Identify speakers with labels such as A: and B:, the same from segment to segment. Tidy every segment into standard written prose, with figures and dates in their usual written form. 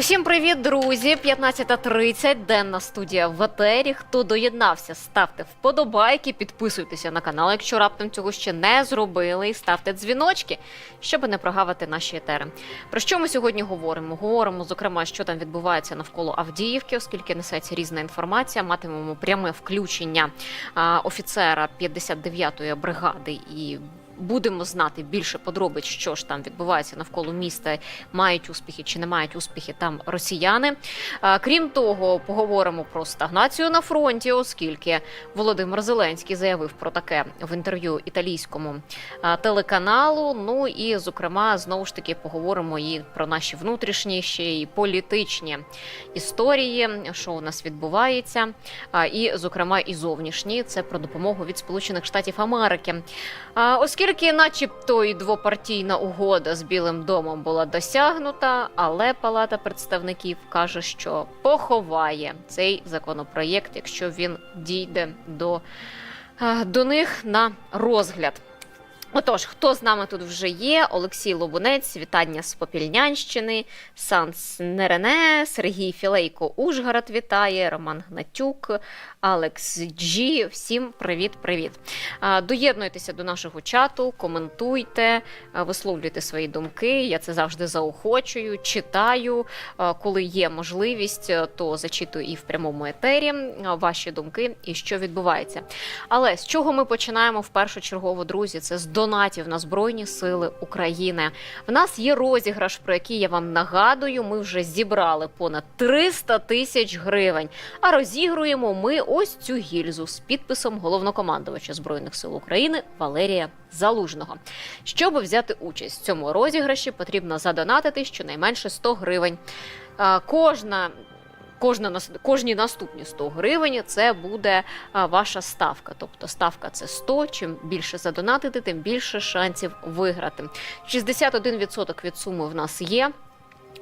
A: Усім привіт, друзі! 15:30, денна студія в етері. Хто доєднався, ставте вподобайки, підписуйтеся на канал, якщо раптом цього ще не зробили, і ставте дзвіночки, щоб не прогавити наші етери. Про що ми сьогодні говоримо? Говоримо, зокрема, що там відбувається навколо Авдіївки, оскільки несеться різна інформація. Матимемо пряме включення офіцера 59-ї бригади і будемо знати більше подробиць, що ж там відбувається навколо міста, мають успіхи чи не мають успіхи там росіяни. Крім того, поговоримо про стагнацію на фронті, оскільки Володимир Зеленський заявив про таке в інтерв'ю італійському телеканалу. Ну і, зокрема, знову ж таки поговоримо і про наші внутрішні, ще й політичні історії, що у нас відбувається, і, зокрема, і зовнішні. Це про допомогу від Сполучених Штатів Америки. Оскільки начебто і двопартійна угода з Білим домом була досягнута, але Палата представників каже, що поховає цей законопроєкт, якщо він дійде до них на розгляд. Отож, хто з нами тут вже є? Олексій Лобунець, вітання з Попільнянщини, Санс Нерене, Сергій Філейко, Ужгород вітає, Роман Гнатюк, Алекс Джі. Всім привіт-привіт. Доєднуйтеся до нашого чату, коментуйте, висловлюйте свої думки. Я це завжди заохочую, читаю. Коли є можливість, то зачитую і в прямому етері ваші думки і що відбувається. Але з чого ми починаємо в першочергово, друзі? Це з донатів на Збройні Сили України. В нас є розіграш, про який я вам нагадую. Ми вже зібрали понад 300 тисяч гривень. А розігруємо ми ось цю гільзу з підписом головнокомандувача Збройних Сил України Валерія Залужного. Щоб взяти участь в цьому розіграші, потрібно задонатити щонайменше 100 гривень. Кожні наступні 100 гривень – це буде ваша ставка. Тобто ставка – це 100, чим більше задонатити, тим більше шансів виграти. 61% від суми в нас є.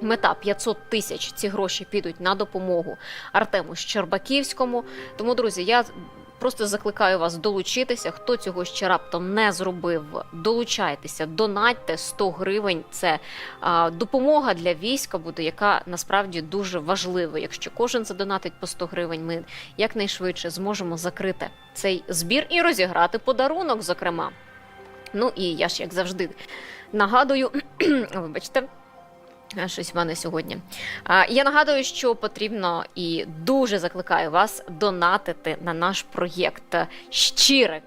A: Мета 500 тисяч. Ці гроші підуть на допомогу Артему Щербаківському. Тому, друзі, я просто закликаю вас долучитися. Хто цього ще раптом не зробив, долучайтеся, донатьте 100 гривень. Це допомога для війська буде, яка насправді дуже важлива. Якщо кожен задонатить по 100 гривень, ми якнайшвидше зможемо закрити цей збір і розіграти подарунок, зокрема. Ну і я ж, як завжди, нагадую, вибачте, щось в мене сьогодні. Я нагадую, що потрібно і дуже закликаю вас донатити на наш проєкт «Щирик»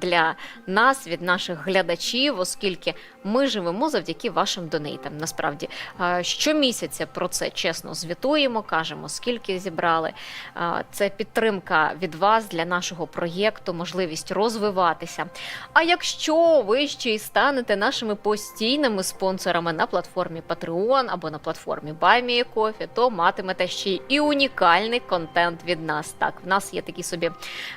A: для нас, від наших глядачів, оскільки ми живемо завдяки вашим донейтам. Насправді, щомісяця про це чесно звітуємо, кажемо, скільки зібрали. Це підтримка від вас для нашого проєкту, можливість розвиватися. А якщо ви ще й станете нашими постійними спонсорами на платформі Patreon, або на платформі Buy Me a Coffee, то матимете ще і унікальний контент від нас. Так, в нас є такі собі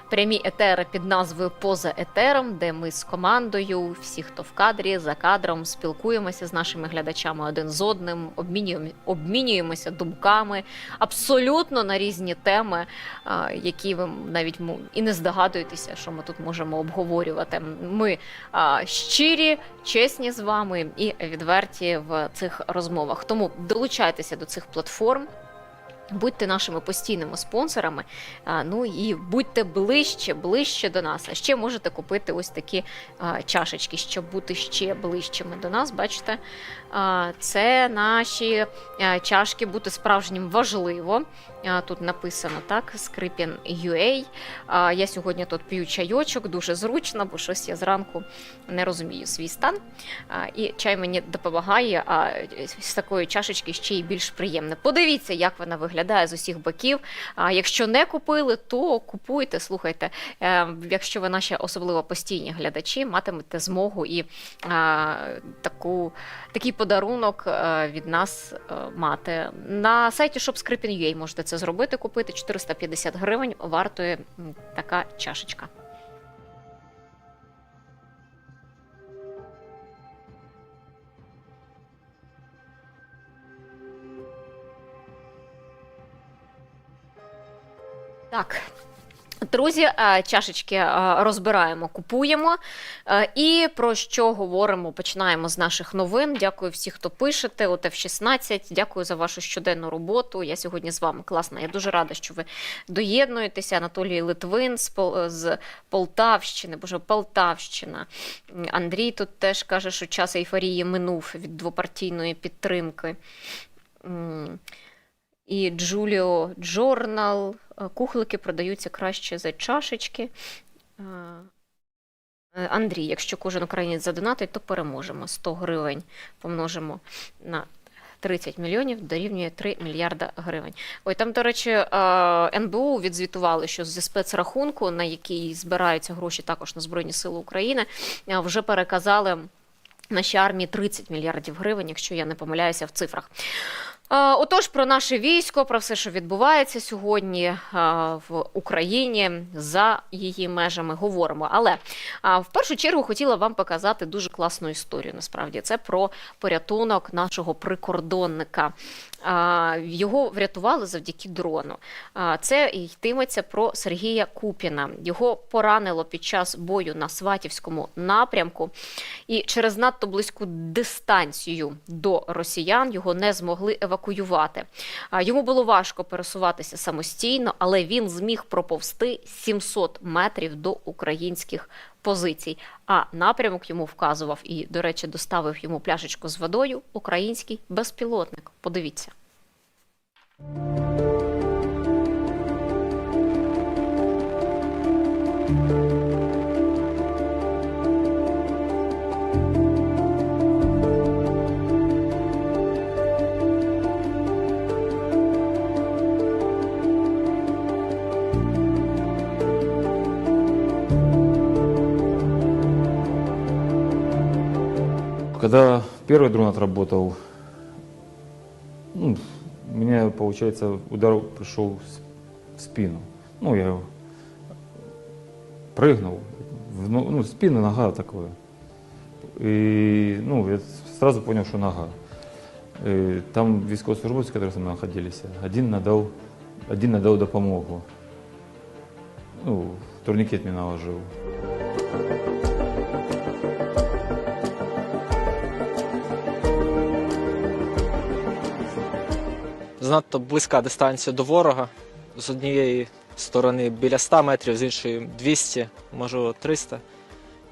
A: прямі етери під назвою «Поза етером», де ми з командою, всі, хто в кадрі, за кадром, спілкуємося з нашими глядачами один з одним, обмінюємося думками абсолютно на різні теми, які ви навіть і не здогадуєтеся, що ми тут можемо обговорювати. Ми щирі, чесні з вами і відверті в цих розмовах. Тому долучайтеся до цих платформ, будьте нашими постійними спонсорами, ну і будьте ближче до нас. А ще можете купити ось такі чашечки, щоб бути ще ближчими до нас. Бачите, це наші чашки, бути справжнім важливо. Тут написано, так, Скрипін.UA. Я сьогодні тут п'ю чайочок, дуже зручно, бо щось я зранку не розумію свій стан. І чай мені допомагає, а з такої чашечки ще й більш приємне. Подивіться, як вона виглядає з усіх боків. Якщо не купили, то купуйте, слухайте. Якщо ви наші особливо постійні глядачі, матимете змогу і такий подарунок від нас мати. На сайті shop.Skrypin.ua можете це зробити, купити. 450 гривень вартує така чашечка. Так, Друзі, чашечки розбираємо, купуємо. І про що говоримо? Починаємо з наших новин. Дякую всім, хто пишете. От F16, дякую за вашу щоденну роботу. Я сьогодні з вами класна. Я дуже рада, що ви доєднуєтеся. Анатолій Литвин з Полтавщини, Полтавщина. Андрій тут теж каже, що час ейфорії минув від двопартійної підтримки. І Джуліо Джорнал. Кухлики продаються краще за чашечки. Андрій, якщо кожен українець задонатить, то переможемо. 100 гривень помножимо на 30 мільйонів, дорівнює 3 мільярда гривень. Ой, там, до речі, НБУ відзвітували, що зі спецрахунку, на який збираються гроші також на Збройні Сили України, вже переказали нашій армії 30 мільярдів гривень, якщо я не помиляюся в цифрах. Отож, про наше військо, про все, що відбувається сьогодні в Україні, за її межами говоримо. Але в першу чергу хотіла вам показати дуже класну історію, насправді. Це про порятунок нашого прикордонника. Його врятували завдяки дрону. Це йтиметься про Сергія Купіна. Його поранило під час бою на Сватівському напрямку. І через надто близьку дистанцію до росіян його не змогли евакуювати. Йому було важко пересуватися самостійно, але він зміг проповзти 700 метрів до українських позицій. А напрямок йому вказував і, до речі, доставив йому пляшечку з водою український безпілотник. Подивіться.
B: Когда первый дрон отработал, у меня, получается, удар пришел в спину. Я прыгнул, в спину, нога такое. И, я сразу понял, что нога. И там військовослужбовцы, которые со мной находились, один надал допомогу. Турникет мне наложил.
C: Занадто близька дистанція до ворога. З однієї сторони біля 100 метрів, з іншої 200, може 300.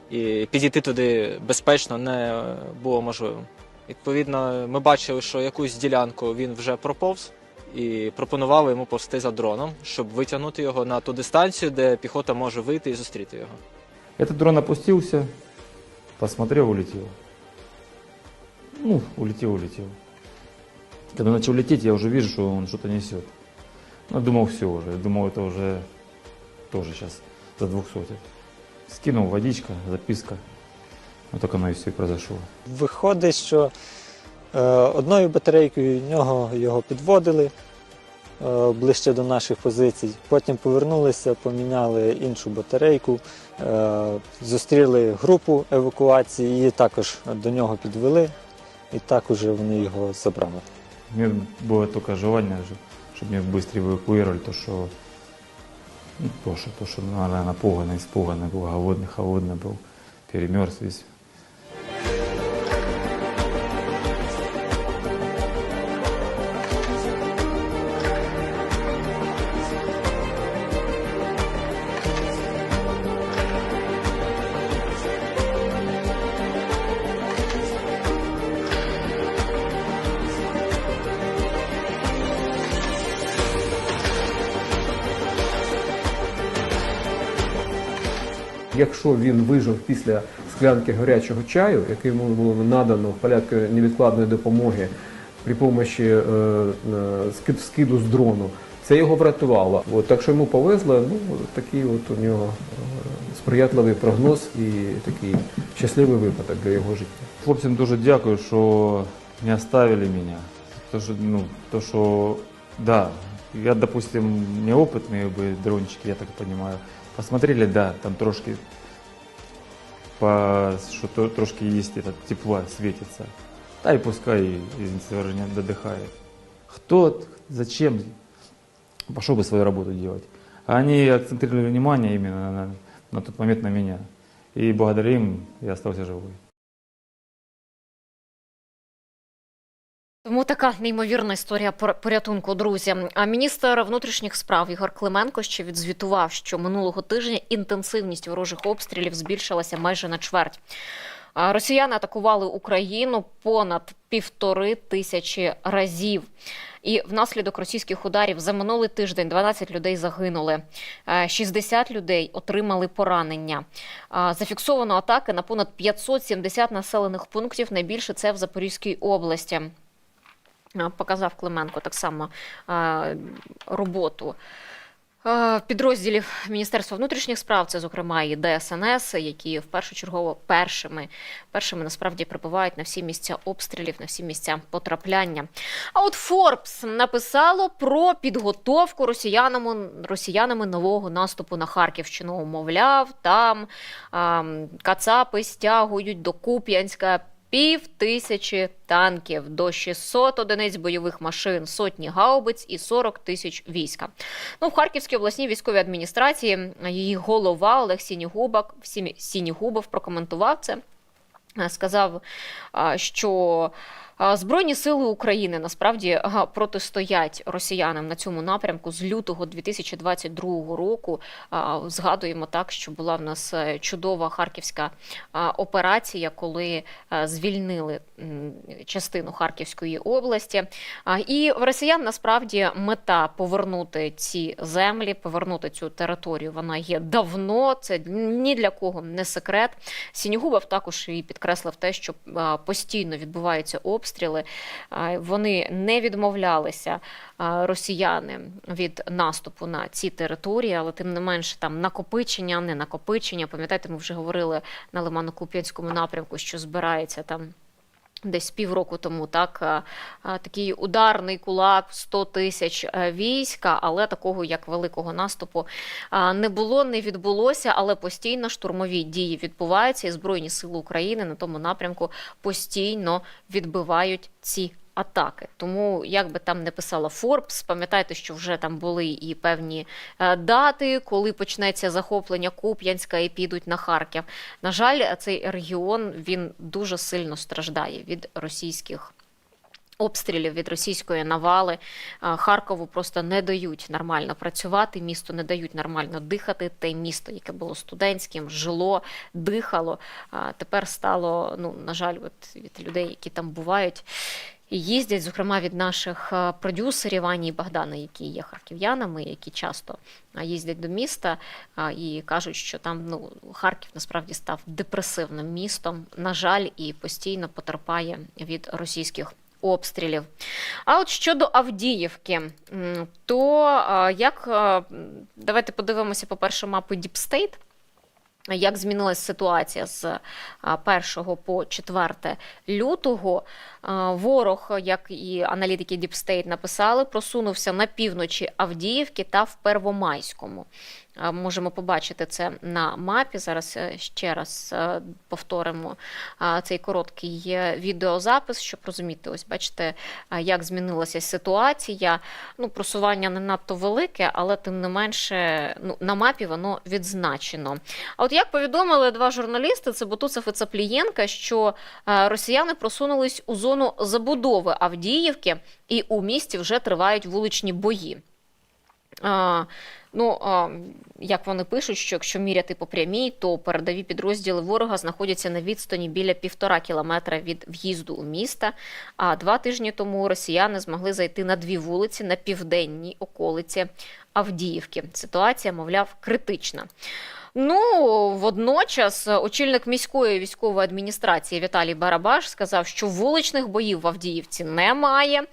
C: І підійти туди безпечно не було можливим. Відповідно, ми бачили, що якусь ділянку він вже проповз і пропонували йому повзти за дроном, щоб витягнути його на ту дистанцію, де піхота може вийти і зустріти його.
B: Этот дрон опустился, посмотрел, улетел. Улетел. Когда начал лететь, я уже вижу, что он что-то несет. Я думал, все уже. Я думал, это уже тоже сейчас за 200. Скинул водичка, записка. Вот так оно и все и произошло.
D: Виходить, що одною батарейкою його підводили ближче до наших позицій. Потім повернулися, поміняли іншу батарейку, зустріли групу евакуації, її також до нього підвели. І так уже вони його забрали.
B: У меня было только желание, чтобы меня быстрее эвакуировали, то, что, наверное, напуганный, испуганный был, голодный, холодный был, перемерз весь.
E: Якщо він вижив після склянки гарячого чаю, який йому було надано в порядку невідкладної допомоги при помощі скиду з дрону, це його врятувало. Так що йому повезло, такий у нього сприятливий прогноз і такий щасливий випадок для його життя.
B: Хлопцям дуже дякую, що не оставили мене. То, що, да, я, допустим, неопытные дрончики, я так понимаю. Посмотрели, да, там трошки есть это тепла, светится. Да и пускай, извините, не додыхает. Кто, зачем пошел бы свою работу делать? А они акцентировали внимание именно на тот момент на меня. И благодаря им я остался живой.
A: Тому така неймовірна історія порятунку, друзі. А міністр внутрішніх справ Ігор Клименко ще відзвітував, що минулого тижня інтенсивність ворожих обстрілів збільшилася майже на чверть. Росіяни атакували Україну понад 1500 разів. І внаслідок російських ударів за минулий тиждень 12 людей загинули, 60 людей отримали поранення. Зафіксовано атаки на понад 570 населених пунктів, найбільше це в Запорізькій області. Показав Клименко так само роботу підрозділів Міністерства внутрішніх справ, це, зокрема, і ДСНС, які впершочергово першими насправді прибувають на всі місця обстрілів, на всі місця потрапляння. А от Forbes написало про підготовку росіянами нового наступу на Харківщину. Мовляв, там кацапи стягують до Куп'янська 5000 танків, до 600 одиниць бойових машин, сотні гаубиць і 40 тисяч війська. В Харківській обласній військовій адміністрації її голова Олег Сінігубов прокоментував це. Сказав, що Збройні сили України насправді протистоять росіянам на цьому напрямку з лютого 2022 року. Згадуємо так, що була в нас чудова харківська операція, коли звільнили частину Харківської області. І в росіян насправді мета повернути ці землі, повернути цю територію. Вона є давно, це ні для кого не секрет. Сінігубов також і підкреслив те, що постійно відбуваються обстріли. Вони не відмовлялися, росіяни, від наступу на ці території, але тим не менше там накопичення, не накопичення. Пам'ятаєте, ми вже говорили на Лимано-Куп'янському напрямку, що збирається там десь півроку тому, такий ударний кулак, 100 тисяч війська, але такого, як великого наступу, не було, не відбулося, але постійно штурмові дії відбуваються, і Збройні сили України на тому напрямку постійно відбивають ці атаки. Тому, як би там не писала Forbes, пам'ятайте, що вже там були і певні дати, коли почнеться захоплення Куп'янська і підуть на Харків. На жаль, цей регіон, він дуже сильно страждає від російських обстрілів, від російської навали. Харкову просто не дають нормально працювати, місту не дають нормально дихати. Те місто, яке було студентським, жило, дихало, тепер стало, на жаль, від людей, які там бувають, і їздять, зокрема, від наших продюсерів Ані і Богдана, які є харків'янами, які часто їздять до міста і кажуть, що там Харків насправді став депресивним містом, на жаль, і постійно потерпає від російських обстрілів. А от щодо Авдіївки, то давайте подивимося, по-перше, мапи Deep State. Як змінилася ситуація з 1 по 4 лютого. Ворог, як і аналітики Deep State написали, просунувся на півночі Авдіївки та в Первомайському. Можемо побачити це на мапі. Зараз ще раз повторимо цей короткий відеозапис, щоб розуміти, ось бачите, як змінилася ситуація. Просування не надто велике, але тим не менше на мапі воно відзначено. А от як повідомили два журналісти, це Бутусов і Цаплієнка, що росіяни просунулись у зону забудови Авдіївки і у місті вже тривають вуличні бої. Як вони пишуть, що якщо міряти по прямій, то передові підрозділи ворога знаходяться на відстані біля 1,5 кілометра від в'їзду у місто. А 2 тижні тому росіяни змогли зайти на 2 вулиці на південній околиці Авдіївки. Ситуація, мовляв, критична. Водночас очільник міської військової адміністрації Віталій Барабаш сказав, що вуличних боїв в Авдіївці немає,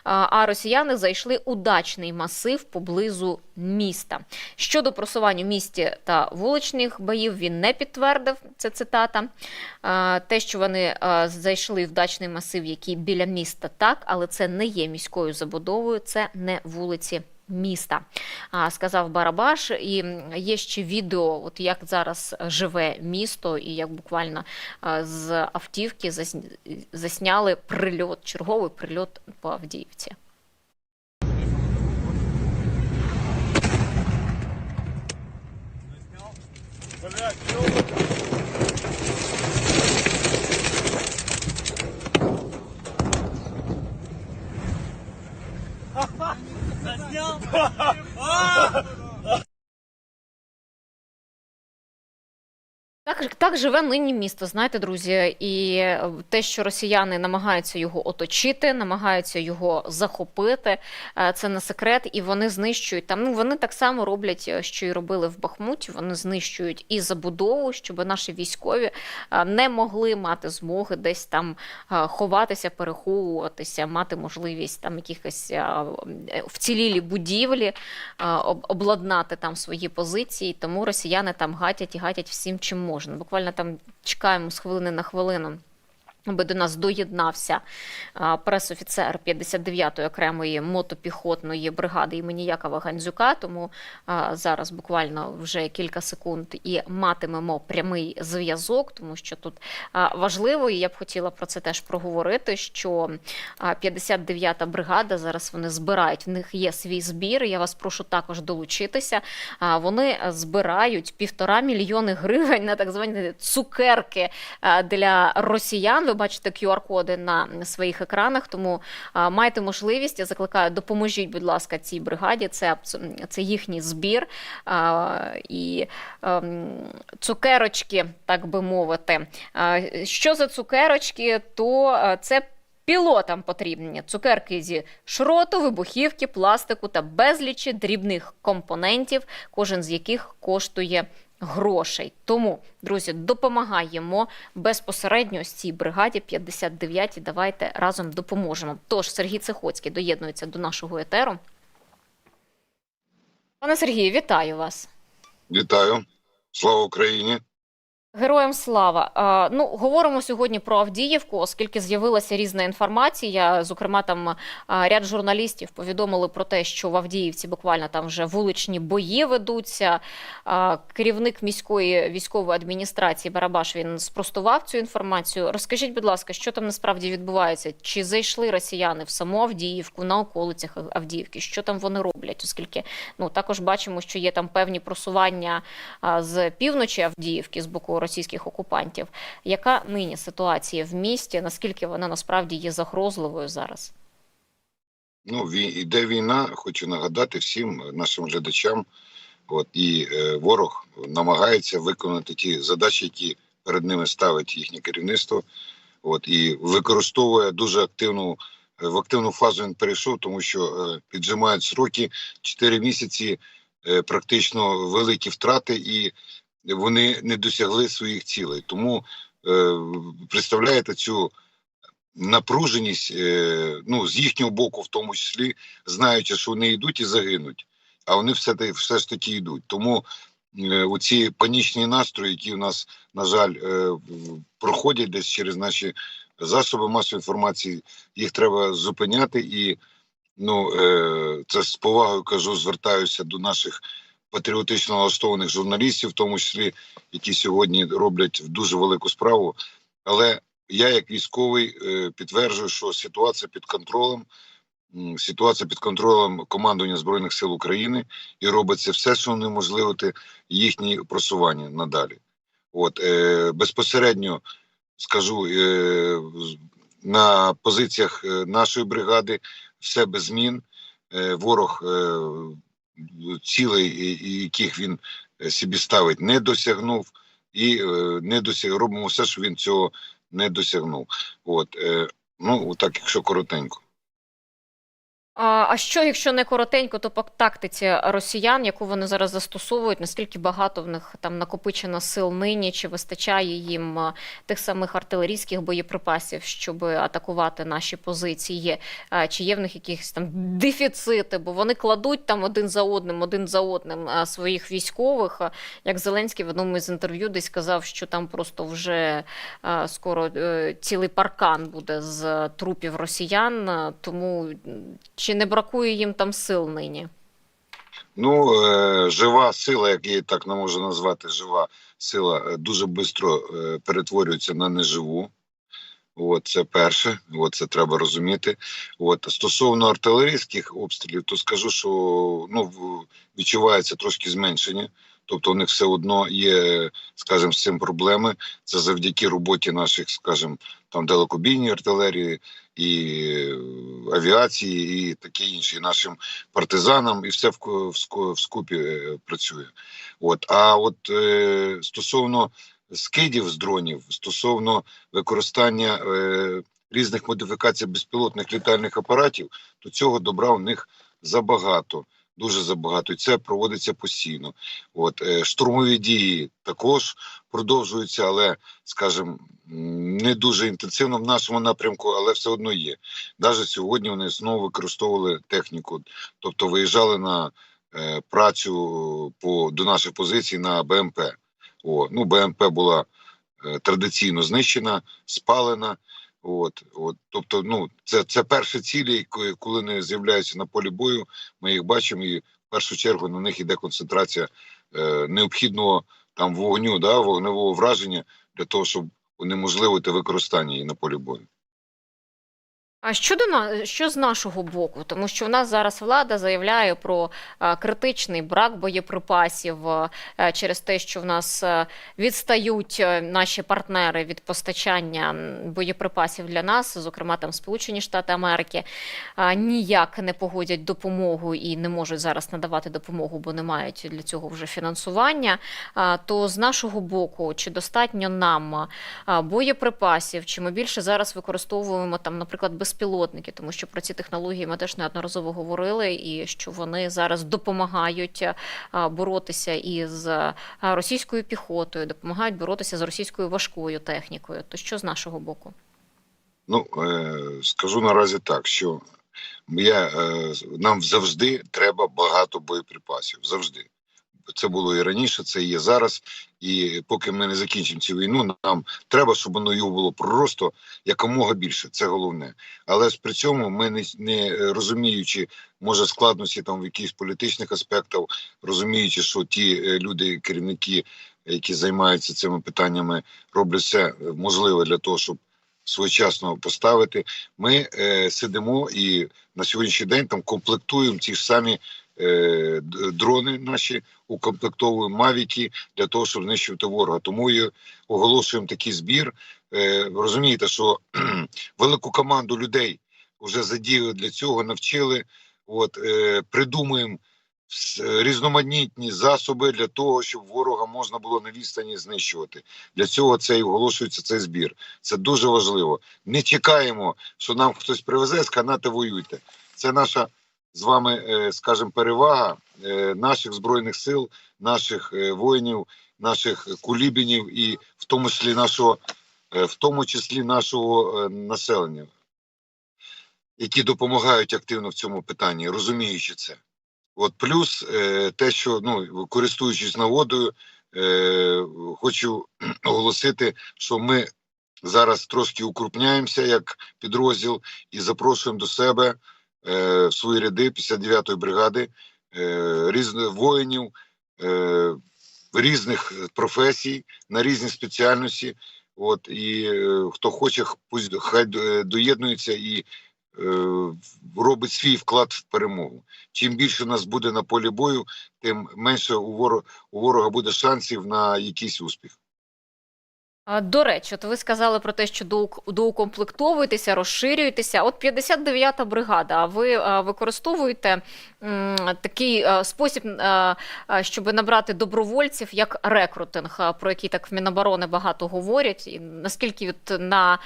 A: а росіяни зайшли у дачний масив поблизу міста. Щодо просування в місті та вуличних боїв він не підтвердив, це цитата. Те, що вони зайшли в дачний масив, який біля міста, так, але це не є міською забудовою, це не вулиці міста, сказав Барабаш. І є ще відео, от як зараз живе місто, і як буквально з автівки засняли черговий прильот по Авдіївці. Так живе нині місто, знаєте, друзі, і те, що росіяни намагаються його оточити, намагаються його захопити, це не секрет, і вони знищують там. Ну, вони так само роблять, що й робили в Бахмуті. Вони знищують і забудову, щоб наші військові не могли мати змоги десь там ховатися, переховуватися, мати можливість там якихось вцілілі будівлі, обладнати там свої позиції. Тому росіяни там гатять і гатять всім, чим можна. Буквально там чекаємо з хвилини на хвилину, аби до нас доєднався пресофіцер 59-ї окремої мотопіхотної бригади імені Якова Гандзюка. Тому зараз буквально вже кілька секунд і матимемо прямий зв'язок, тому що тут важливо, і я б хотіла про це теж проговорити, що 59-та бригада, зараз вони збирають, в них є свій збір, я вас прошу також долучитися. Вони збирають 1,5 мільйони гривень на так звані цукерки для росіян. Ви бачите QR-коди на своїх екранах, тому маєте можливість, я закликаю, допоможіть, будь ласка, цій бригаді, це їхній збір, і цукерочки, так би мовити. Що за цукерочки? То це пілотам потрібні цукерки зі шроту, вибухівки, пластику та безлічі дрібних компонентів, кожен з яких коштує грошей. Тому, друзі, допомагаємо безпосередньо з цій бригаді 59-й. Давайте разом допоможемо. Тож, Сергій Цихоцький доєднується до нашого етеру. Пане Сергію, вітаю вас.
F: Вітаю. Слава Україні.
A: Героям слава. Ну, говоримо сьогодні про Авдіївку, оскільки з'явилася різна інформація. Зокрема, там ряд журналістів повідомили про те, що в Авдіївці буквально там вже вуличні бої ведуться. Керівник міської військової адміністрації Барабаш, він спростував цю інформацію. Розкажіть, будь ласка, що там насправді відбувається? Чи зайшли росіяни в саму Авдіївку, на околицях Авдіївки? Що там вони роблять? Оскільки, ну, також бачимо, що є там певні просування з півночі Авдіївки, з боку російських окупантів. Яка нині ситуація в місті? Наскільки вона насправді є загрозливою зараз?
F: Ну, іде війна, хочу нагадати всім нашим глядачам. І ворог намагається виконати ті задачі, які перед ними ставить їхнє керівництво. І використовує дуже в активну фазу він перейшов, тому що піджимають сроки, 4 місяці, практично великі втрати, і вони не досягли своїх цілей. Тому представляєте цю напруженість, ну, з їхнього боку в тому числі, знаючи, що вони йдуть і загинуть, а вони все ж таки йдуть. Тому оці панічні настрої, які у нас, на жаль, проходять десь через наші засоби масової інформації, їх треба зупиняти. І ну, це з повагою кажу, звертаюся до наших патріотично налаштованих журналістів, в тому числі, які сьогодні роблять дуже велику справу. Але я, як військовий, підтверджую, що ситуація під контролем. Ситуація під контролем командування Збройних сил України, і робиться все, що неможливити їхні просування надалі. Безпосередньо скажу, на позиціях нашої бригади все без змін. Ворог цілей, яких він собі ставить, не досягнув, і робимо все, що він цього не досягнув. Ну, так, якщо коротенько.
A: А що, якщо не коротенько, то по тактиці росіян, яку вони зараз застосовують, наскільки багато в них там накопичено сил нині, чи вистачає їм тих самих артилерійських боєприпасів, щоб атакувати наші позиції, чи є в них якісь там дефіцити, бо вони кладуть там один за одним своїх військових, як Зеленський в одному із інтерв'ю десь казав, що там просто вже скоро цілий паркан буде з трупів росіян, тому чи не бракує їм там сил нині?
F: Ну, жива сила, як її так не можу назвати, жива сила дуже швидко перетворюється на неживу. Це перше, це треба розуміти. Стосовно артилерійських обстрілів, то скажу, що ну, відчувається трошки зменшення. Тобто у них все одно є, скажімо, з цим проблеми. Це завдяки роботі наших, скажімо, там далекобійній артилерії і авіації, і таке інше, і нашим партизанам, і все вскупі працює. А стосовно скидів з дронів, стосовно використання різних модифікацій безпілотних літальних апаратів, то цього добра у них забагато, дуже забагато, і це проводиться постійно. Штурмові дії також продовжуються, але, скажімо, не дуже інтенсивно в нашому напрямку, але все одно є. Навіть сьогодні вони знову використовували техніку, тобто виїжджали на працю до наших позицій на БМП. БМП була традиційно знищена, спалена. Тобто, це перші цілі, коли вони з'являються на полі бою, ми їх бачимо, і в першу чергу на них йде концентрація необхідного там вогню, вогневого враження для того, щоб унеможливити використання її на полі бою.
A: А що з нашого боку? Тому що у нас зараз влада заявляє про критичний брак боєприпасів через те, що в нас відстають наші партнери від постачання боєприпасів для нас, зокрема там Сполучені Штати Америки, ніяк не погодять допомогу і не можуть зараз надавати допомогу, бо не мають для цього вже фінансування. То з нашого боку, чи достатньо нам боєприпасів, чи ми більше зараз використовуємо там, наприклад, безпілотники, тому що про ці технології ми теж неодноразово говорили, і що вони зараз допомагають боротися із російською піхотою, допомагають боротися з російською важкою технікою. То що з нашого боку?
F: Скажу наразі так, що нам завжди треба багато боєприпасів. Завжди. Це було і раніше, це і є зараз. І поки ми не закінчимо цю війну, нам треба, щоб воно його було просто якомога більше. Це головне. Але при цьому ми, не розуміючи, може, складності там в якихось політичних аспектах, розуміючи, що ті люди, керівники, які займаються цими питаннями, роблять все можливе для того, щоб своєчасно поставити. Ми сидимо і на сьогоднішній день там комплектуємо ті ж самі дрони наші, укомплектовуємо мавіки для того, щоб знищувати ворога. Тому і оголошуємо такий збір. Розумієте, що велику команду людей вже задіяли для цього, навчили. Придумуємо різноманітні засоби для того, щоб ворога можна було на відстані знищувати. Для цього це і оголошується цей збір. Це дуже важливо. Не чекаємо, що нам хтось привезе, сканати, воюйте. Це наша з вами, скажімо, перевага наших Збройних сил, наших воїнів, наших кулібінів і в тому числі нашого населення, які допомагають активно в цьому питанні, розуміючи це. Плюс те, що, користуючись нагодою, хочу оголосити, що ми зараз трошки укрупняємося як підрозділ і запрошуємо до себе в свої ряди 59-ї бригади різних воїнів, різних професій, на різні спеціальності. І хто хоче, хай доєднується і робить свій вклад в перемогу. Чим більше нас буде на полі бою, тим менше у ворога буде шансів на якийсь успіх.
A: До речі, ви сказали про те, що доукомплектовуєтеся, розширюєтеся. 59-та бригада, а ви використовуєте такий спосіб, щоб набрати добровольців, як рекрутинг, про який так в Міноборони багато говорять. І наскільки на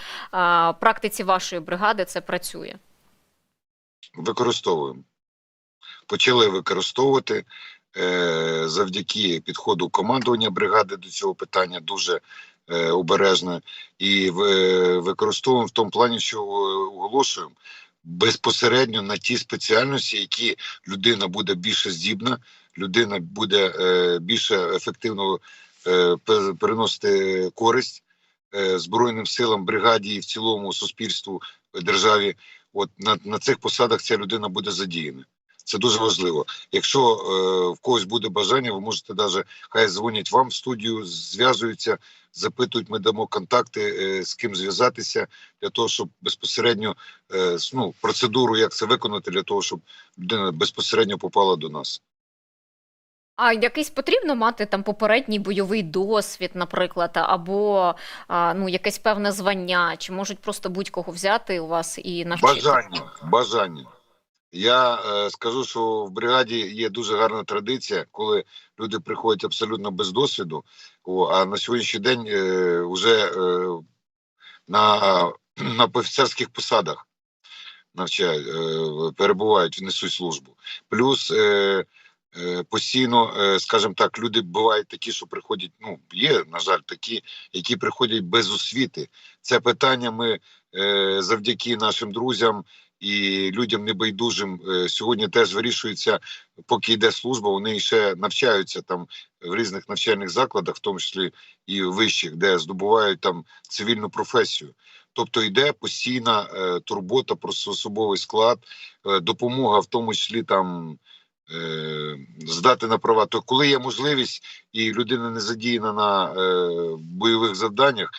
A: практиці вашої бригади це працює?
F: Використовуємо. Почали використовувати завдяки підходу командування бригади до цього питання дуже обережно, і використовуємо в тому плані, що оголошуємо безпосередньо на ті спеціальності, які людина буде більше здібна, людина буде більше ефективно переносити користь Збройним силам, бригаді і в цілому суспільству, державі. На цих посадах ця людина буде задіяна. Це дуже важливо. Якщо в когось буде бажання, ви можете навіть, хай дзвонять вам в студію, зв'язуються, запитують, ми дамо контакти, з ким зв'язатися, для того, щоб безпосередньо процедуру, як це виконати, для того, щоб людина безпосередньо попала до нас.
A: А якийсь потрібно мати там попередній бойовий досвід, наприклад, або ну, якесь певне звання, чи можуть просто будь-кого взяти у вас і навчити?
F: Бажання. Я скажу, що в бригаді є дуже гарна традиція, коли люди приходять абсолютно без досвіду, а на сьогоднішній день вже на офіцерських посадах навчають, перебувають, несуть службу. Плюс постійно, скажімо так, люди бувають такі, що приходять, ну, є, на жаль, такі, які приходять без освіти. Це питання ми завдяки нашим друзям і людям небайдужим сьогодні теж вирішується, поки йде служба, вони ще навчаються там в різних навчальних закладах, в тому числі і вищих, де здобувають там цивільну професію. Тобто йде постійна турбота про особовий склад, допомога в тому числі там здати на права. То коли є можливість і людина не задіяна на бойових завданнях,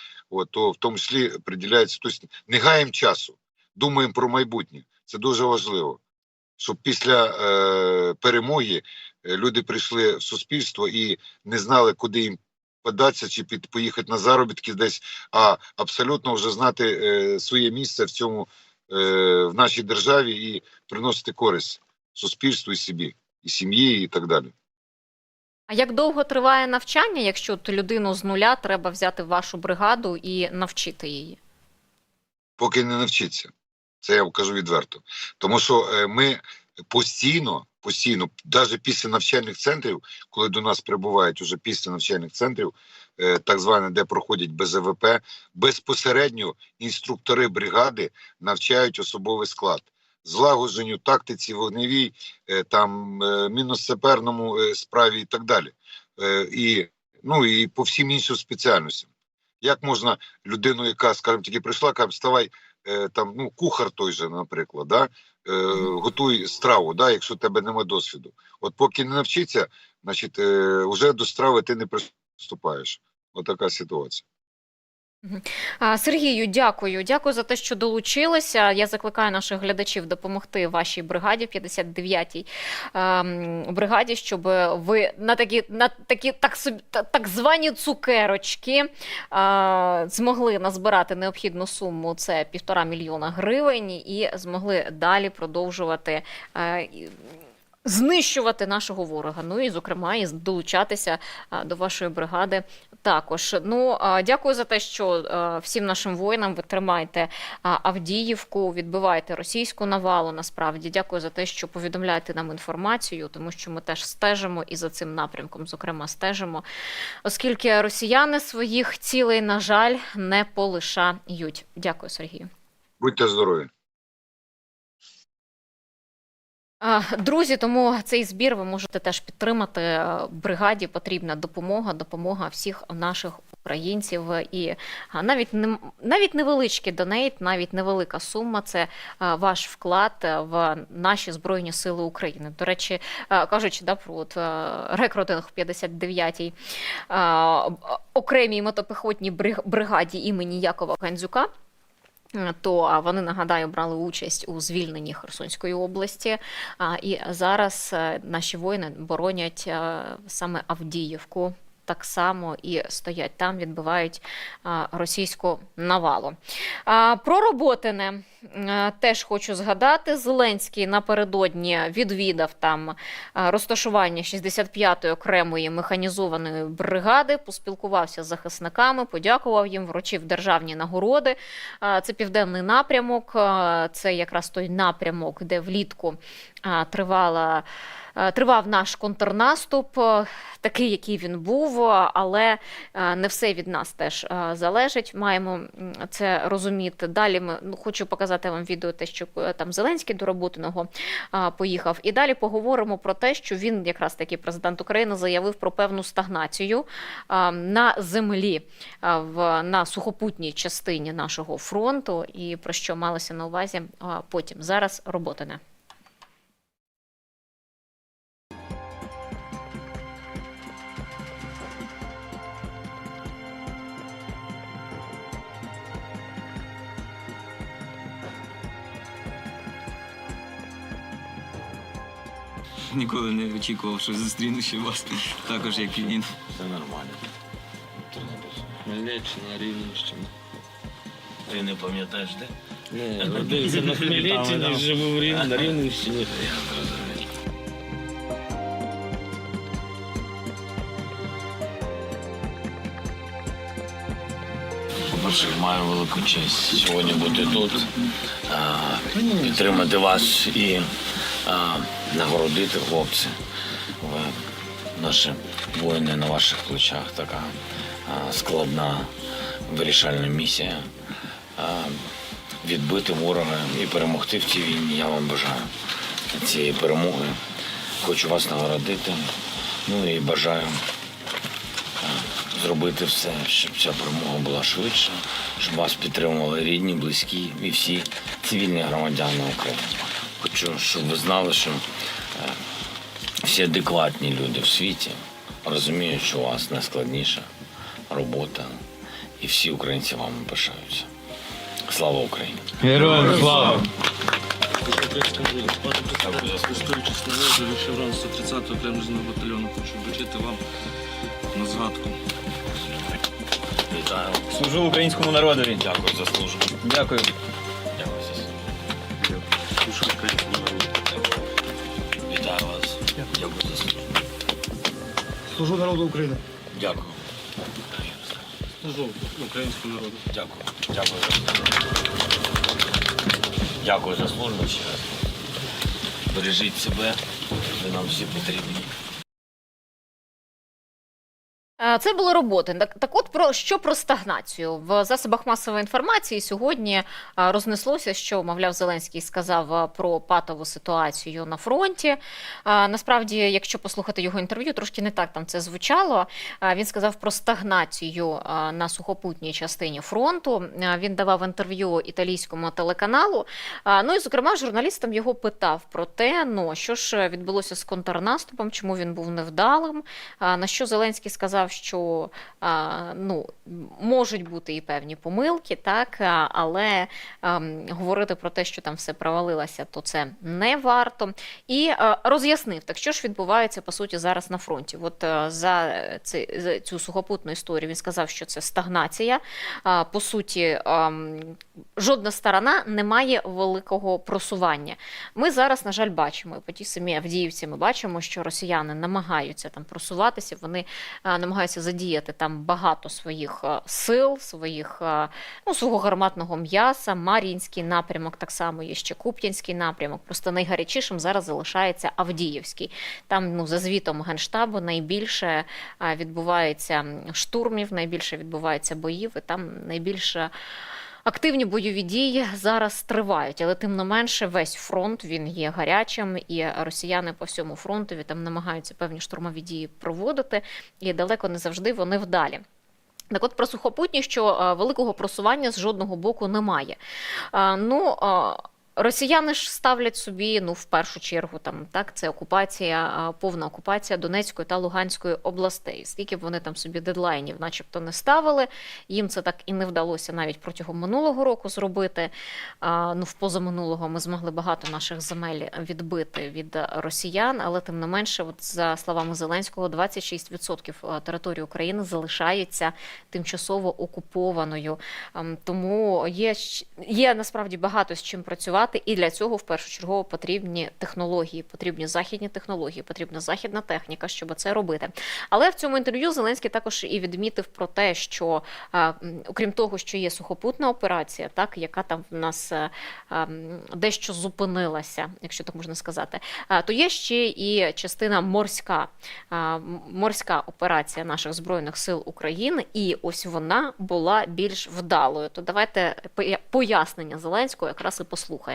F: то в тому числі приділяється, тобто не гаємо часу, думаємо про майбутнє. Це дуже важливо, щоб після перемоги люди прийшли в суспільство і не знали, куди їм податися чи поїхати на заробітки десь, а абсолютно вже знати своє місце в цьому, в нашій державі і приносити користь суспільству і собі, і сім'ї, і так далі.
A: А як довго триває навчання, якщо людину з нуля треба взяти в вашу бригаду і навчити її?
F: Поки не навчиться. Це я кажу відверто. Тому що ми постійно, навіть після навчальних центрів, коли до нас прибувають уже після навчальних центрів, так зване, де проходять БЗВП, безпосередньо інструктори бригади навчають особовий склад. Злагодженню, тактиці, вогневій, там, мінно-саперному справі і так далі. І по всім іншим спеціальностям. Як можна людину, яка, скажімо, тільки прийшла, каже, вставай, там, ну, кухар той же, наприклад, да? Готуй страву, да? Якщо у тебе немає досвіду. От поки не навчиться, значить, вже до страви ти не приступаєш. Отака ситуація.
A: Сергію, дякую. Дякую за те, що долучилися. Я закликаю наших глядачів допомогти вашій бригаді, 59-й бригаді, щоб ви на такі так звані цукерочки змогли назбирати необхідну суму, це 1,5 мільйона гривень, і змогли далі продовжувати знищувати нашого ворога. Ну і, зокрема, і долучатися до вашої бригади також. Ну, дякую за те, що всім нашим воїнам ви тримаєте Авдіївку, відбиваєте російську навалу, насправді. Дякую за те, що повідомляєте нам інформацію, тому що ми теж стежимо і за цим напрямком, зокрема, стежимо, оскільки росіяни своїх цілей, на жаль, не полишають. Дякую, Сергію.
F: Будьте здорові.
A: Друзі, тому цей збір ви можете теж підтримати. Бригаді потрібна допомога всіх наших українців. І навіть невеличкий донейт, навіть невелика сума – це ваш вклад в наші Збройні Сили України. До речі, кажучи про рекрутинг в 59-й окремій мотопіхотній бригаді імені Якова Гандзюка, то вони, нагадаю, брали участь у звільненні Херсонської області, і зараз наші воїни боронять саме Авдіївку. Так само і стоять там, відбивають російську навалу. Про Роботине теж хочу згадати. Зеленський напередодні відвідав там розташування 65-ї окремої механізованої бригади, поспілкувався з захисниками, подякував їм, вручив державні нагороди. Це південний напрямок, це якраз той напрямок, де влітку тривав наш контрнаступ, такий, який він був, але не все від нас теж залежить. Маємо це розуміти. Далі хочу показати вам відео, те, що там Зеленський до Роботиного поїхав. І далі поговоримо про те, що він, якраз таки президент України, заявив про певну стагнацію на землі, на сухопутній частині нашого фронту, і про що малося на увазі потім. Зараз Роботине.
G: ніколи не очікував, що зустріну ще вас, також як і він.
H: Це нормально.
G: Хмельниччина, Рівненщина.
H: Ти не пам'ятаєш, де?
G: Не, родився на Хмельниччині, живу на Рівненщині.
H: По-перше, маю велику честь сьогодні бути тут, підтримати вас і нагородити хлопці. Ви наші воїни на ваших плечах. Така складна вирішальна місія. Відбити ворога і перемогти в цій війні. Я вам бажаю цієї перемоги. Хочу вас нагородити. Ну і бажаю зробити все, щоб ця перемога була швидше, щоб вас підтримували рідні, близькі і всі цивільні громадяни України. Хочу, щоб ви знали, що всі адекватні люди в світі розуміють, що у вас найскладніша робота, і всі українці вами пишаються. Слава Україні!
G: Героям слава!
I: Користуючись нагодою, шеврон 130-го окремого батальйону, хочу вручити вам на згадку.
H: Вітаю!
G: Служу українському народові.
H: Дякую за службу.
G: Дякую.
H: Дякую за службу.
I: Служу українському народу.
H: Вітаю вас. Дякую за службу.
I: Служу народу України.
H: Дякую.
I: Служу українському народу.
H: Дякую. Дякую за службу. Дякую за службу ще раз. Бережіть себе, ви нам всі потрібні.
A: Це були роботи. Так от про стагнацію. В засобах масової інформації сьогодні рознеслося, що, мовляв, Зеленський сказав про патову ситуацію на фронті. Насправді, якщо послухати його інтерв'ю, трошки не так там це звучало. Він сказав про стагнацію на сухопутній частині фронту. Він давав інтерв'ю італійському телеканалу. Ну і, зокрема, журналістам його питав про те, що ж відбулося з контрнаступом, чому він був невдалим, на що Зеленський сказав, що можуть бути і певні помилки, так, але говорити про те, що там все провалилося, то це не варто. І роз'яснив, так що ж відбувається, по суті, зараз на фронті. От за цю сухопутну історію він сказав, що це стагнація. По суті, жодна сторона не має великого просування. Ми зараз, на жаль, бачимо, по тій самій Авдіївці ми бачимо, що росіяни намагаються там просуватися, вони намагаються задіяти там багато своїх сил, свого гарматного м'яса, Мар'їнський напрямок, так само є ще Куп'янський напрямок. Просто найгарячішим зараз залишається Авдіївський. Там, за звітом Генштабу, найбільше відбувається штурмів, найбільше відбувається боїв, і там найбільше активні бойові дії зараз тривають, але тим не менше весь фронт, він є гарячим, і росіяни по всьому фронтові там намагаються певні штурмові дії проводити, і далеко не завжди вони вдалі. Так от про сухопутні, що великого просування з жодного боку немає. Росіяни ж ставлять собі, в першу чергу, це повна окупація Донецької та Луганської областей. Скільки б вони там собі дедлайнів начебто не ставили, їм це так і не вдалося навіть протягом минулого року зробити. В позаминулого ми змогли багато наших земель відбити від росіян, але тим не менше, за словами Зеленського, 26% території України залишається тимчасово окупованою. Тому є насправді багато з чим працювати. І для цього, в першу чергу, потрібні технології, потрібні західні технології, потрібна західна техніка, щоб це робити. Але в цьому інтерв'ю Зеленський також і відмітив про те, що, окрім того, що є сухопутна операція, яка там в нас дещо зупинилася, якщо так можна сказати, то є ще і частина морська операція наших Збройних сил України, і ось вона була більш вдалою. То давайте пояснення Зеленського якраз і послухаємо.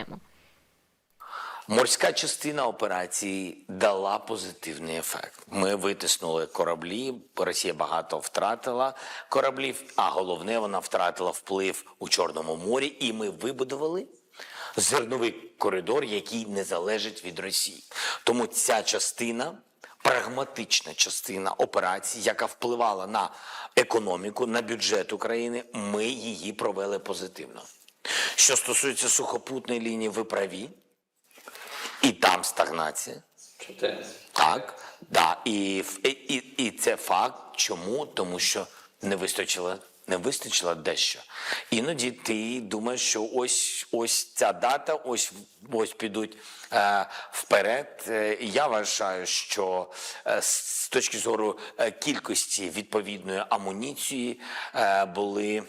J: Морська частина операції дала позитивний ефект. Ми витиснули кораблі, Росія багато втратила кораблів, а головне, вона втратила вплив у Чорному морі, і ми вибудували зерновий коридор, який не залежить від Росії. Тому ця частина, прагматична частина операції, яка впливала на економіку, на бюджет України, ми її провели позитивно. Що стосується сухопутної лінії, ви праві. І там стагнація. Так, да. І це факт. Чому? Тому що не вистачило дещо. Іноді ти думаєш, що ось ця дата, ось підуть вперед. Я вважаю, що з точки зору кількості відповідної амуніції були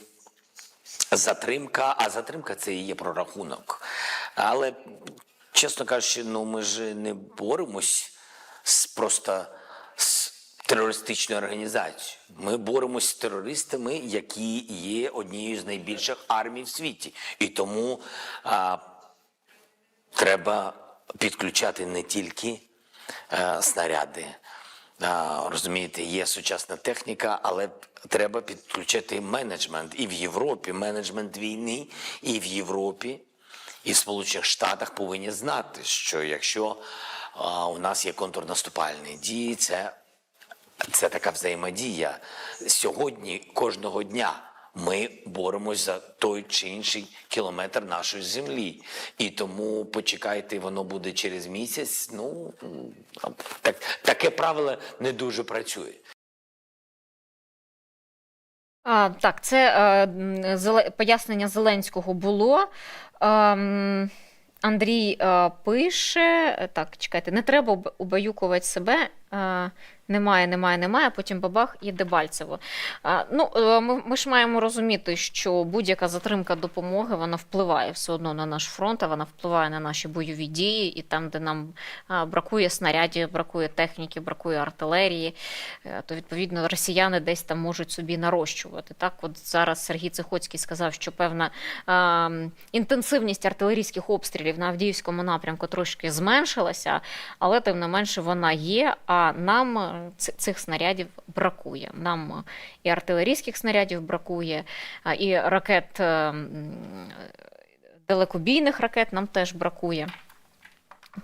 J: затримка, а затримка – це і є прорахунок. Але, чесно кажучи, ми ж не боремось просто з терористичною організацією. Ми боремось з терористами, які є однією з найбільших армій в світі. І тому треба підключати не тільки снаряди. Розумієте, є сучасна техніка, але треба підключити менеджмент. І в Європі менеджмент війни, і в Європі, і в Сполучених Штатах повинні знати, що якщо у нас є контрнаступальні дії, це така взаємодія. Сьогодні, кожного дня, ми боремось за той чи інший кілометр нашої землі. І тому почекайте, воно буде через місяць. Таке правило не дуже працює.
A: Так, це пояснення Зеленського було. Андрій пише, так, чекайте, не треба убаюкувати себе, немає, потім бабах і Дебальцево. Ми ж маємо розуміти, що будь-яка затримка допомоги, вона впливає все одно на наш фронт, вона впливає на наші бойові дії, і там, де нам бракує снарядів, бракує техніки, бракує артилерії, то, відповідно, росіяни десь там можуть собі нарощувати. Так, от зараз Сергій Цихоцький сказав, що певна інтенсивність артилерійських обстрілів на Авдіївському напрямку трошки зменшилася, але, тим не менше, вона є, а нам цих снарядів бракує. Нам і артилерійських снарядів бракує, і ракет, далекобійних ракет нам теж бракує.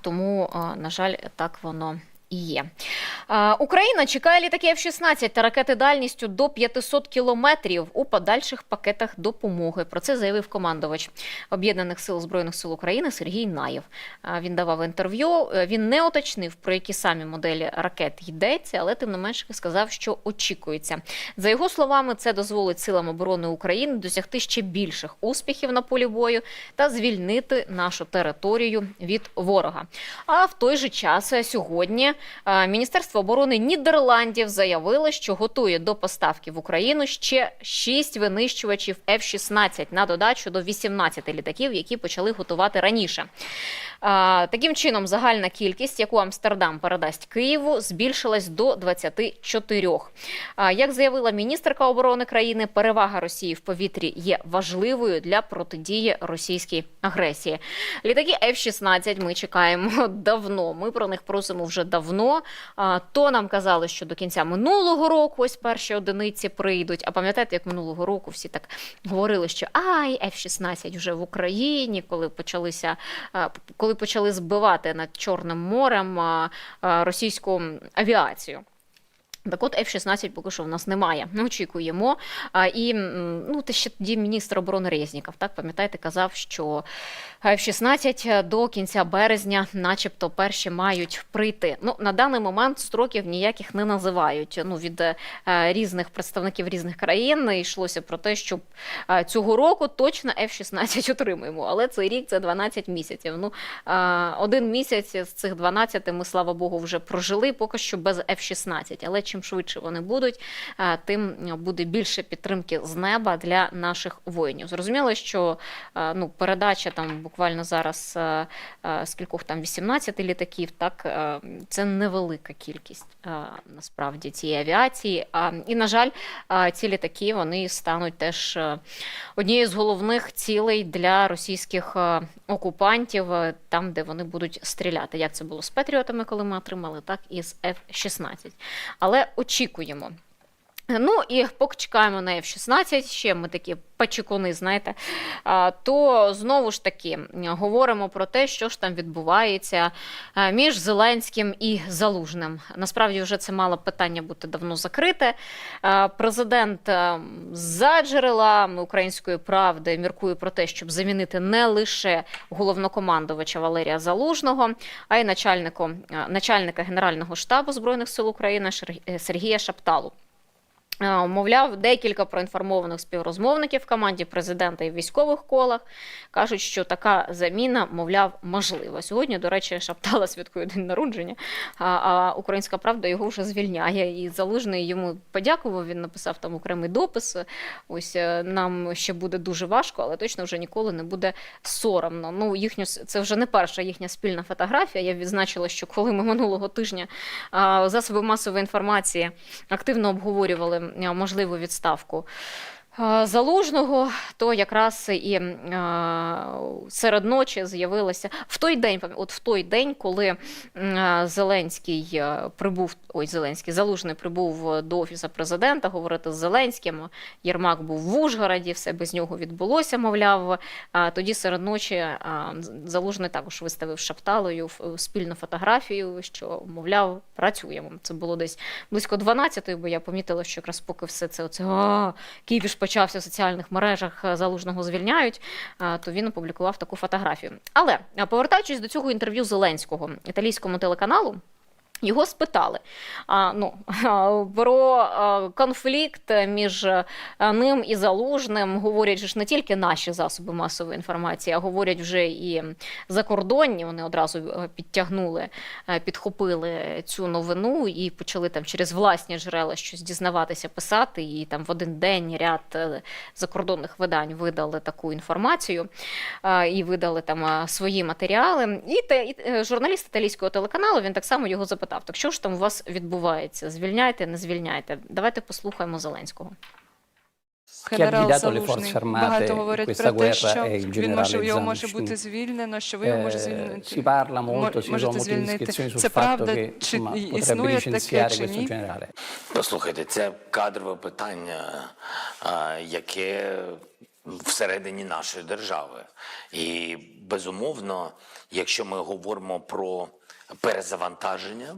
A: Тому, на жаль, так воно і є. Україна чекає літаки F-16 та ракети дальністю до 500 кілометрів у подальших пакетах допомоги. Про це заявив командувач Об'єднаних сил Збройних сил України Сергій Наєв. Він давав інтерв'ю. Він не уточнив, про які самі моделі ракет йдеться, але тим не менше сказав, що очікується. За його словами, це дозволить силам оборони України досягти ще більших успіхів на полі бою та звільнити нашу територію від ворога. А в той же час сьогодні Міністерство оборони Нідерландів заявило, що готує до поставки в Україну ще 6 винищувачів F-16 на додачу до 18 літаків, які почали готувати раніше. Таким чином, загальна кількість, яку Амстердам передасть Києву, збільшилась до 24. Як заявила міністерка оборони країни, перевага Росії в повітрі є важливою для протидії російській агресії. Літаки F-16 ми чекаємо давно, ми про них просимо вже давно. То нам казали, що до кінця минулого року ось перші одиниці прийдуть. А пам'ятаєте, як минулого року всі так говорили, що F-16 вже в Україні, коли почали збивати над Чорним морем російську авіацію. Так от, F-16 поки що в нас немає. Ми очікуємо. І ще тоді міністр оборони Резніков, так, пам'ятаєте, казав, що F-16 до кінця березня начебто перші мають прийти. На даний момент строків ніяких не називають. Від різних представників різних країн йшлося про те, що цього року точно F-16 отримаємо. Але цей рік – це 12 місяців. Один місяць з цих 12 ми, слава Богу, вже прожили, поки що без F-16. Але чим швидше вони будуть, тим буде більше підтримки з неба для наших воїнів. Зрозуміло, що передача там буквально зараз скількох там 18 літаків, так, це невелика кількість насправді цієї авіації. І, на жаль, ці літаки, вони стануть теж однією з головних цілей для російських окупантів, там, де вони будуть стріляти. Як це було з Петріотами, коли ми отримали, так і з F-16. Але очікуємо. Ну і поки чекаємо на F-16, ще ми такі пачекуни, знаєте, то знову ж таки говоримо про те, що ж там відбувається між Зеленським і Залужним. Насправді вже це мало питання бути давно закрите. Президент за джерелами Української правди міркує про те, щоб замінити не лише головнокомандувача Валерія Залужного, а й начальника Генерального штабу Збройних сил України Сергія Шапталу. Мовляв, декілька проінформованих співрозмовників в команді президента і в військових колах кажуть, що така заміна, мовляв, можлива. Сьогодні, до речі, Шаптала святкує день народження, а Українська правда його вже звільняє. І Залужний йому подякував, він написав там окремий допис. Ось нам ще буде дуже важко, але точно вже ніколи не буде соромно. Ну, це вже не перша їхня спільна фотографія. Я відзначила, що коли ми минулого тижня засоби масової інформації активно обговорювали можливу відставку Залужного, то якраз і серед ночі з'явилося в той день, коли Залужний прибув до Офісу президента говорити з Зеленським, Єрмак був в Ужгороді, все без нього відбулося, мовляв. Тоді серед ночі Залужний також виставив з Шапталою спільну фотографію, що, мовляв, працюємо. Це було десь близько 12-ї, бо я помітила, що якраз поки все це Кіпіш почався в соціальних мережах, Залужного звільняють, то він опублікував таку фотографію. Але, повертаючись до цього інтерв'ю Зеленського італійському телеканалу, його спитали про конфлікт між ним і Залужним. Говорять ж не тільки наші засоби масової інформації, а говорять вже і закордонні. Вони одразу підхопили цю новину і почали там через власні джерела щось дізнаватися, писати. І там в один день ряд закордонних видань видали таку інформацію і видали там свої матеріали. І журналіст італійського телеканалу, він так само його запитав: так що ж там у вас відбувається? Звільняйте, не звільняйте? Давайте послухаємо Зеленського.
K: Генерал Залужний. Багато говорять про те, що його може бути звільнено, що ви його можете звільнити. Це правда? Чи існує таке, чи ні?
J: Послухайте, це кадрове питання, яке всередині нашої держави. І, безумовно, якщо ми говоримо про перезавантаження,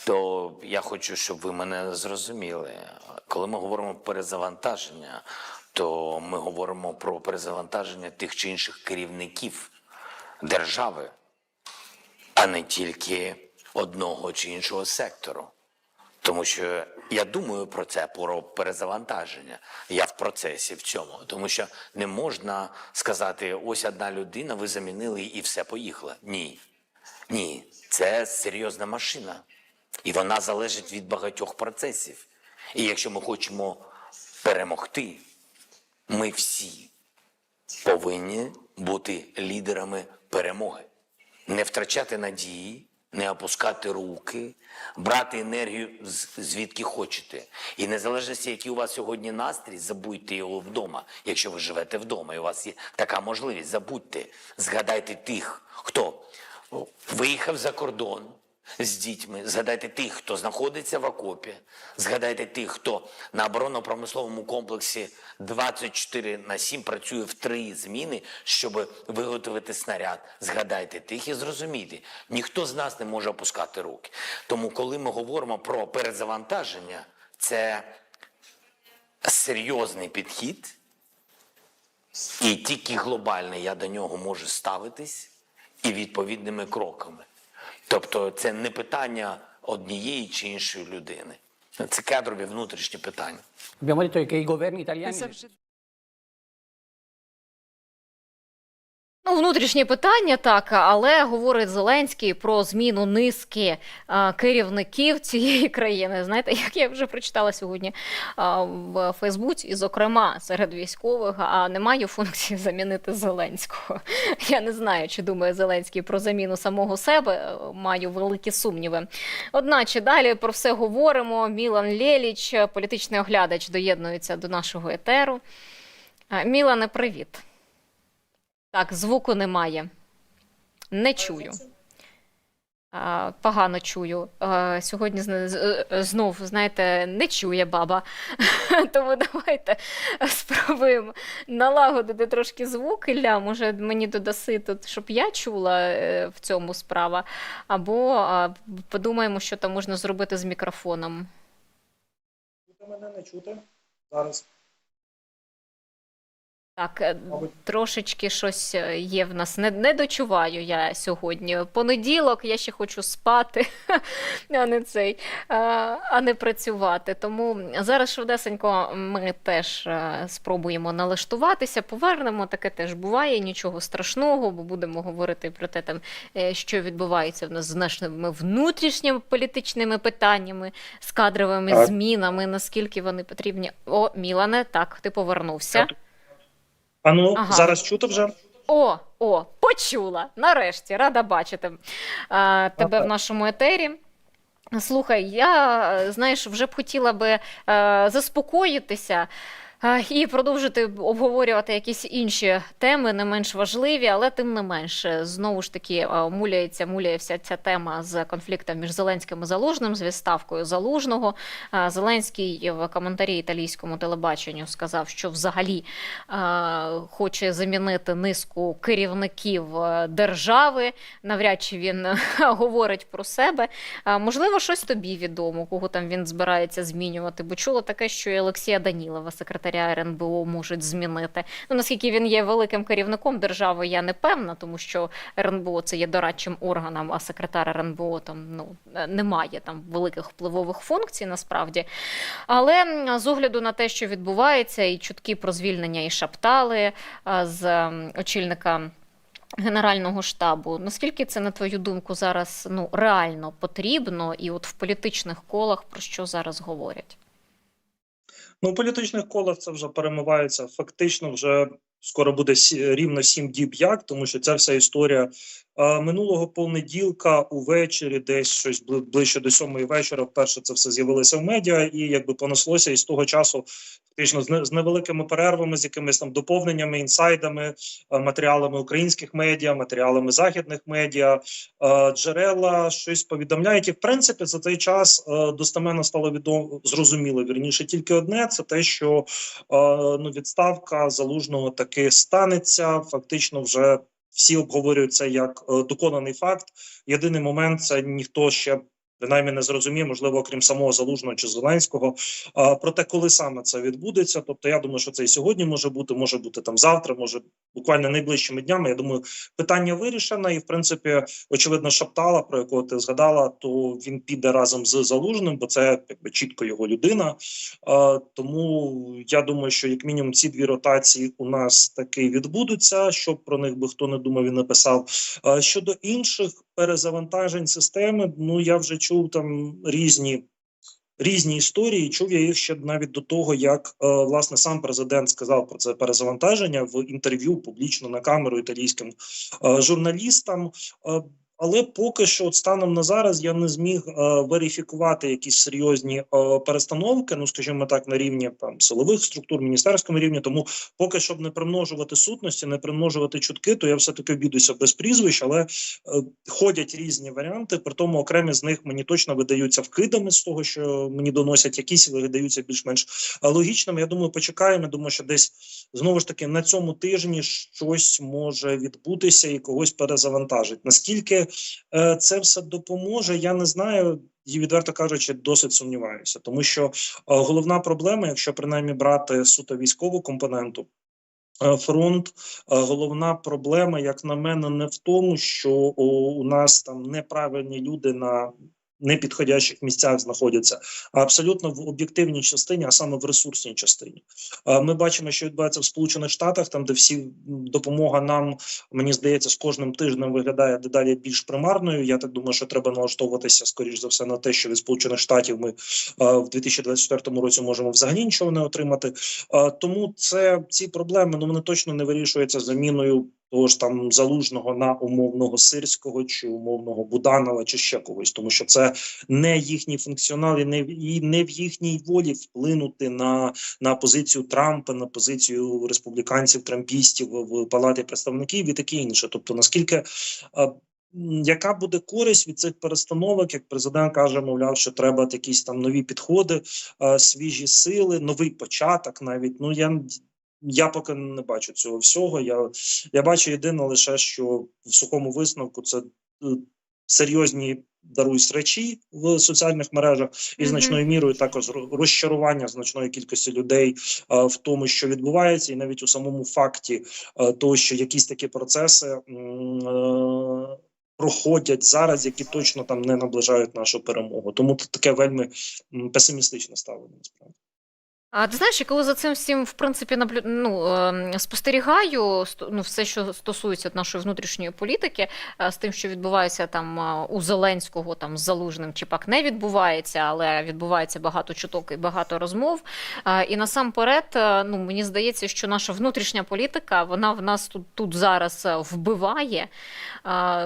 J: то я хочу, щоб ви мене зрозуміли. Коли ми говоримо про перезавантаження, то ми говоримо про перезавантаження тих чи інших керівників держави, а не тільки одного чи іншого сектору. Тому що я думаю про це, про перезавантаження. Я в процесі в цьому. Тому що не можна сказати: ось одна людина, ви замінили і все, поїхало. Ні. Ні, це серйозна машина. І вона залежить від багатьох процесів. І якщо ми хочемо перемогти, ми всі повинні бути лідерами перемоги. Не втрачати надії, не опускати руки, брати енергію звідки хочете. І незалежно, який у вас сьогодні настрій, забудьте його вдома. Якщо ви живете вдома і у вас є така можливість, забудьте. Згадайте тих, хто виїхав за кордон з дітьми, згадайте тих, хто знаходиться в окопі, згадайте тих, хто на оборонно-промисловому комплексі 24/7 працює в 3 зміни, щоб виготовити снаряд. Згадайте тих і зрозумійте, ніхто з нас не може опускати руки. Тому, коли ми говоримо про перезавантаження, це серйозний підхід, і тільки глобальний я до нього можу ставитись і відповідними кроками. Тобто це не питання однієї чи іншої людини. Це кадрові внутрішні питання.
A: Ну, внутрішні питання, так, але говорить Зеленський про зміну низки керівників цієї країни. Знаєте, як я вже прочитала сьогодні в Фейсбуці, і, зокрема, серед військових, немає функції замінити Зеленського. Я не знаю, чи думає Зеленський про заміну самого себе, маю великі сумніви. Одначе, далі про все говоримо. Мілан Лєліч, політичний оглядач, доєднується до нашого етеру. Мілане, привіт. Так, звуку немає. Не чую. Погано чую. Сьогодні знов, знаєте, не чує баба. Тому давайте спробуємо налагодити трошки звук. Ілля, може мені додаси тут, щоб я чула в цьому справа. Або подумаємо, що там можна зробити з мікрофоном.
L: Чути мене, не чути? Зараз.
A: Так, трошечки щось є в нас. Не дочуваю я сьогодні. Понеділок, я ще хочу спати, а не працювати. Тому зараз швидесенько ми теж спробуємо налаштуватися, повернемо. Таке теж буває, нічого страшного, бо будемо говорити про те, там, що відбувається в нас з нашими внутрішніми політичними питаннями, з кадровими змінами, наскільки вони потрібні. О, Мілане, так, ти повернувся.
L: Зараз чути вже?
A: Почула. Нарешті, рада бачити тебе в нашому етері. Слухай, я, знаєш, вже б хотіла би заспокоїтися і продовжити обговорювати якісь інші теми, не менш важливі, але тим не менш, знову ж таки, муляє вся ця тема з конфліктом між Зеленським і Залужним, з відставкою Залужного. Зеленський в коментарі італійському телебаченню сказав, що взагалі хоче замінити низку керівників держави. Навряд чи він говорить про себе. Можливо, щось тобі відомо, кого там він збирається змінювати, бо чула таке, що і Олексія Данілова, секретаря РНБО, можуть змінити. Наскільки він є великим керівником держави, я не певна, тому що РНБО це є дорадчим органом, а секретар РНБО там немає там великих впливових функцій насправді. Але з огляду на те, що відбувається, і чутки про звільнення і Шаптали з очільника Генерального штабу, наскільки це, на твою думку, зараз реально потрібно, і от в політичних колах про що зараз говорять?
L: У політичних колах це вже перемивається фактично вже скоро буде рівно 7 діб як, тому що ця вся історія минулого понеділка увечері, десь щось ближче до 7-ї вечора, вперше це все з'явилося в медіа і якби понеслося, і з того часу фактично з невеликими перервами, з якимись там доповненнями, інсайдами, матеріалами українських медіа, матеріалами західних медіа, джерела щось повідомляють. І в принципі за цей час достеменно стало зрозуміло, вірніше, тільки одне, це те, що відставка Залужного таки станеться, фактично вже всі обговорюють це як доконаний факт. Єдиний момент – це ніхто ще принаймні не зрозуміє, можливо, окрім самого Залужного чи Зеленського, про те, коли саме це відбудеться. Тобто я думаю, що це і сьогодні може бути там завтра, може буквально найближчими днями. Я думаю, питання вирішено і, в принципі, очевидно, Шаптала, про якого ти згадала, то він піде разом з Залужним, бо це якби чітко його людина. Тому я думаю, що як мінімум ці дві ротації у нас таки відбудуться, щоб про них би хто не думав і не писав. Щодо інших перезавантажень системи, я вже чув там різні історії, чув я їх ще навіть до того, як, власне, сам президент сказав про це перезавантаження в інтерв'ю публічно на камеру італійським журналістам. Але поки що, от станом на зараз, я не зміг верифікувати якісь серйозні перестановки, скажімо так, на рівні там силових структур, міністерському рівні. Тому поки щоб не примножувати сутності, не примножувати чутки, то я все-таки обійдуся без прізвищ, але ходять різні варіанти, при тому окремі з них мені точно видаються вкидами з того, що мені доносять, якісь видаються більш-менш логічними. Я думаю, почекаємо, думаю, що десь, знову ж таки, на цьому тижні щось може відбутися і когось перезавантажить. Наскільки це все допоможе, я не знаю, і, відверто кажучи, досить сумніваюся. Тому що головна проблема, якщо принаймні брати суто військову компоненту, фронт, головна проблема, як на мене, не в тому, що у нас там неправильні люди на непідходящих місцях знаходяться, а абсолютно в об'єктивній частині, а саме в ресурсній частині. Ми бачимо, що відбувається в Сполучених Штатах, там, де всі допомога нам, мені здається, з кожним тижнем виглядає дедалі більш примарною. Я так думаю, що треба налаштовуватися, скоріш за все, на те, що від Сполучених Штатів ми в 2024 році можемо взагалі нічого не отримати. Тому ці проблеми, вони точно не вирішуються заміною того ж там Залужного на умовного Сирського чи умовного Буданова чи ще когось, тому що це не їхній функціонал і не в їхній волі вплинути на позицію Трампа, на позицію республіканців, трампістів в Палаті представників і таке інше. Тобто наскільки яка буде користь від цих перестановок, як президент каже, мовляв, що треба якісь там нові підходи, свіжі сили, новий початок навіть. Ну, я поки не бачу цього всього. Я бачу єдине лише, що в сухому висновку це серйозні, даруй, срачі в соціальних мережах і значною мірою також розчарування значної кількості людей в тому, що відбувається, і навіть у самому факті того, що якісь такі процеси проходять зараз, які точно там не наближають нашу перемогу. Тому тут таке вельми песимістичне ставлення, насправді.
A: А ти знаєш, я коли за цим всім, в принципі, спостерігаю, все, що стосується нашої внутрішньої політики, з тим, що відбувається там у Зеленського там з Залужним, чи пак не відбувається, але відбувається багато чуток і багато розмов. І насамперед, мені здається, що наша внутрішня політика, вона в нас тут зараз вбиває,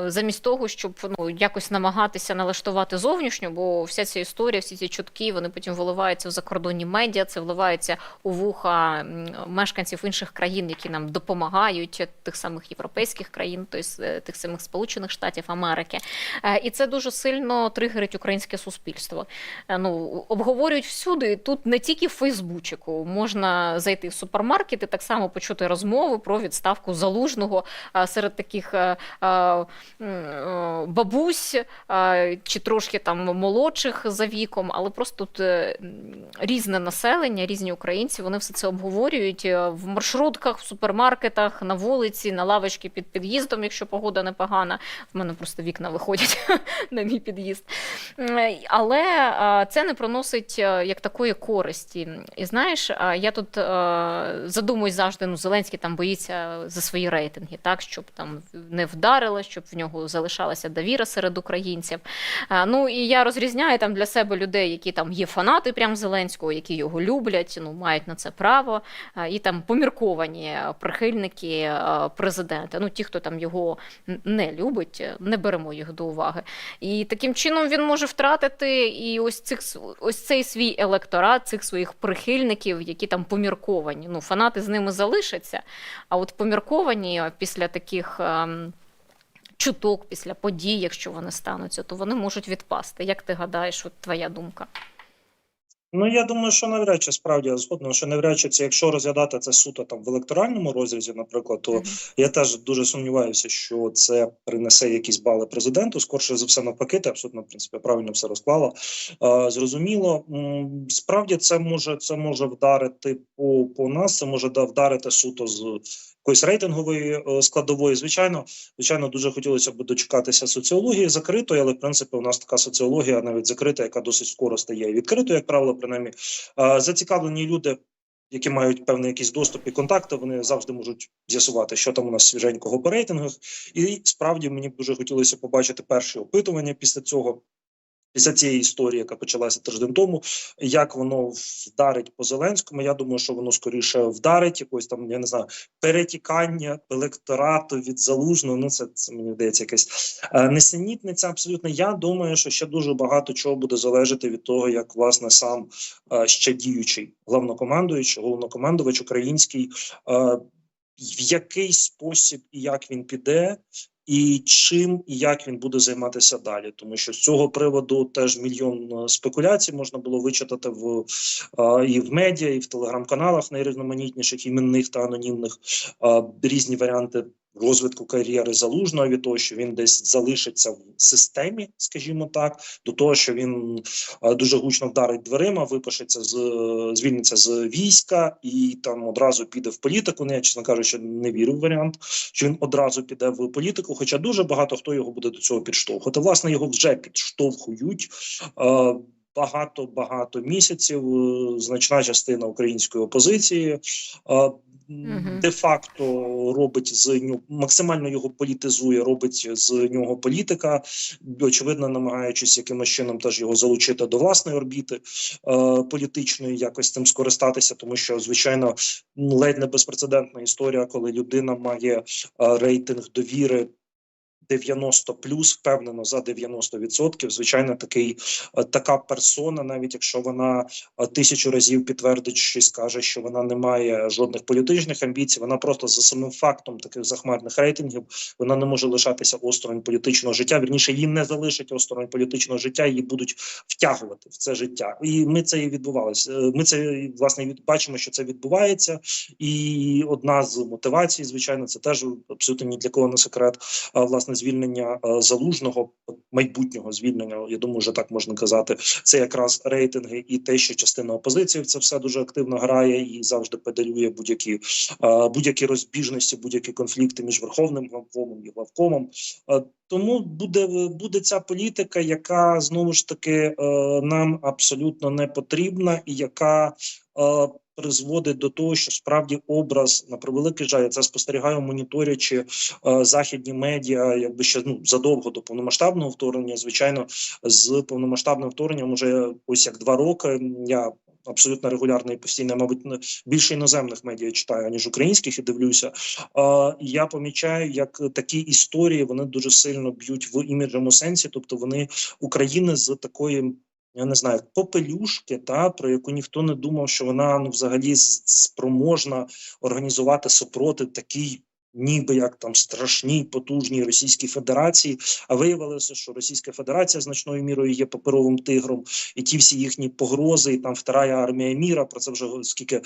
A: замість того, щоб якось намагатися налаштувати зовнішню, бо вся ця історія, всі ці чутки, вони потім виливаються в закордонні медіа, це вливається у вуха мешканців інших країн, які нам допомагають, тих самих європейських країн, тобто тих самих Сполучених Штатів Америки. І це дуже сильно тригерить українське суспільство. Обговорюють всюди, тут не тільки в Фейсбучику. Можна зайти в супермаркет і так само почути розмови про відставку Залужного серед таких бабусь чи трошки там молодших за віком, але просто тут різне населення, різні українці, вони все це обговорюють в маршрутках, в супермаркетах, на вулиці, на лавочці під під'їздом, якщо погода непогана. В мене просто вікна виходять на мій під'їзд. Але це не приносить як такої користі. І знаєш, я тут задумуюсь завжди, Зеленський там боїться за свої рейтинги, так, щоб там не вдарило, щоб в нього залишалася довіра серед українців. І я розрізняю там для себе людей, які там є фанати прям Зеленського, які його люблять, мають на це право, і там помірковані прихильники президента. Ті, хто там його не любить, не беремо їх до уваги. І таким чином він може втратити і ось цей свій електорат, цих своїх прихильників, які там помірковані. Фанати з ними залишаться, а от помірковані після таких чуток, після подій, якщо вони стануться, то вони можуть відпасти. Як ти гадаєш, от твоя думка?
L: Я думаю, що навряд чи, справді, я згоден, що навряд чи це, якщо розглядати це суто там в електоральному розрізі, наприклад, то я теж дуже сумніваюся, що це принесе якісь бали президенту. Скорше за все, навпаки, ти абсолютно, в принципі, правильно все розклала. Зрозуміло, справді це може вдарити по нас, це може вдарити суто з якоїсь рейтингової складової. Звичайно, дуже хотілося б дочекатися соціології закритої, але, в принципі, у нас така соціологія навіть закрита, яка досить скоро стає відкритою, як правило, принаймні. Зацікавлені люди, які мають певний якийсь доступ і контакти, вони завжди можуть з'ясувати, що там у нас свіженького по рейтингах. І справді мені б дуже хотілося побачити перші опитування після цього. Після цієї історії, яка почалася тиждень тому, як воно вдарить по Зеленському, я думаю, що воно скоріше вдарить якось там, я не знаю, перетікання електорату від Залужного. Це мені здається якась несенітниця абсолютно. Я думаю, що ще дуже багато чого буде залежати від того, як, власне, сам ще діючий головнокомандувач український, в який спосіб і як він піде, і чим і як він буде займатися далі. Тому що з цього приводу теж мільйон спекуляцій можна було вичитати і в медіа, і в телеграм-каналах найрізноманітніших, іменних та анонімних, різні варіанти розвитку кар'єри Залужного, від того, що він десь залишиться в системі, скажімо так, до того, що він дуже гучно вдарить дверима, випишеться, звільниться з війська і там одразу піде в політику. Я, чесно кажучи, не вірю в варіант, що він одразу піде в політику, хоча дуже багато хто його буде до цього підштовхувати. Власне, його вже підштовхують багато місяців, значна частина української опозиції, де-факто робить з нього, максимально його політизує, робить з нього політика, очевидно, намагаючись якимось чином теж його залучити до власної орбіти політичної, якось цим скористатися, тому що, звичайно, ледь не безпрецедентна історія, коли людина має рейтинг довіри 90 плюс, впевнено за 90%. Звичайно, така персона, навіть якщо вона 1000 разів підтвердить чи скаже, що вона не має жодних політичних амбіцій, вона просто за самим фактом таких захмарних рейтингів, вона не може лишатися осторонь політичного життя. Вірніше, її не залишать осторонь політичного життя, її будуть втягувати в це життя. І ми це і відбувалося. Ми це, власне, бачимо, що це відбувається. І одна з мотивацій, звичайно, це теж абсолютно ні для кого не секрет, власне, звільнення Залужного, майбутнього звільнення, я думаю, вже так можна казати, це якраз рейтинги і те, що частина опозиції в це все дуже активно грає і завжди педалює будь-які розбіжності, будь-які конфлікти між Верховним главкомом і главкомом. Тому буде ця політика, яка, знову ж таки, нам абсолютно не потрібна і яка призводить до того, що справді образ, на превеликий жаль, я це спостерігаю, моніторячи західні медіа, якби ще задовго до повномасштабного вторгнення. Звичайно, з повномасштабним вторгненням уже ось як 2 роки я абсолютно регулярно і постійно, мабуть, більше іноземних медіа читаю, ніж українських, і дивлюся. Я помічаю, як такі історії, вони дуже сильно б'ють в іміджовому сенсі, тобто вони України з такої, я не знаю, попелюшки, про яку ніхто не думав, що вона взагалі спроможна організувати супротив такій, ніби як там страшній, потужній Російській Федерації, а виявилося, що Російська Федерація значною мірою є паперовим тигром, і ті всі їхні погрози, і там Вторая армія міра, про це вже скільки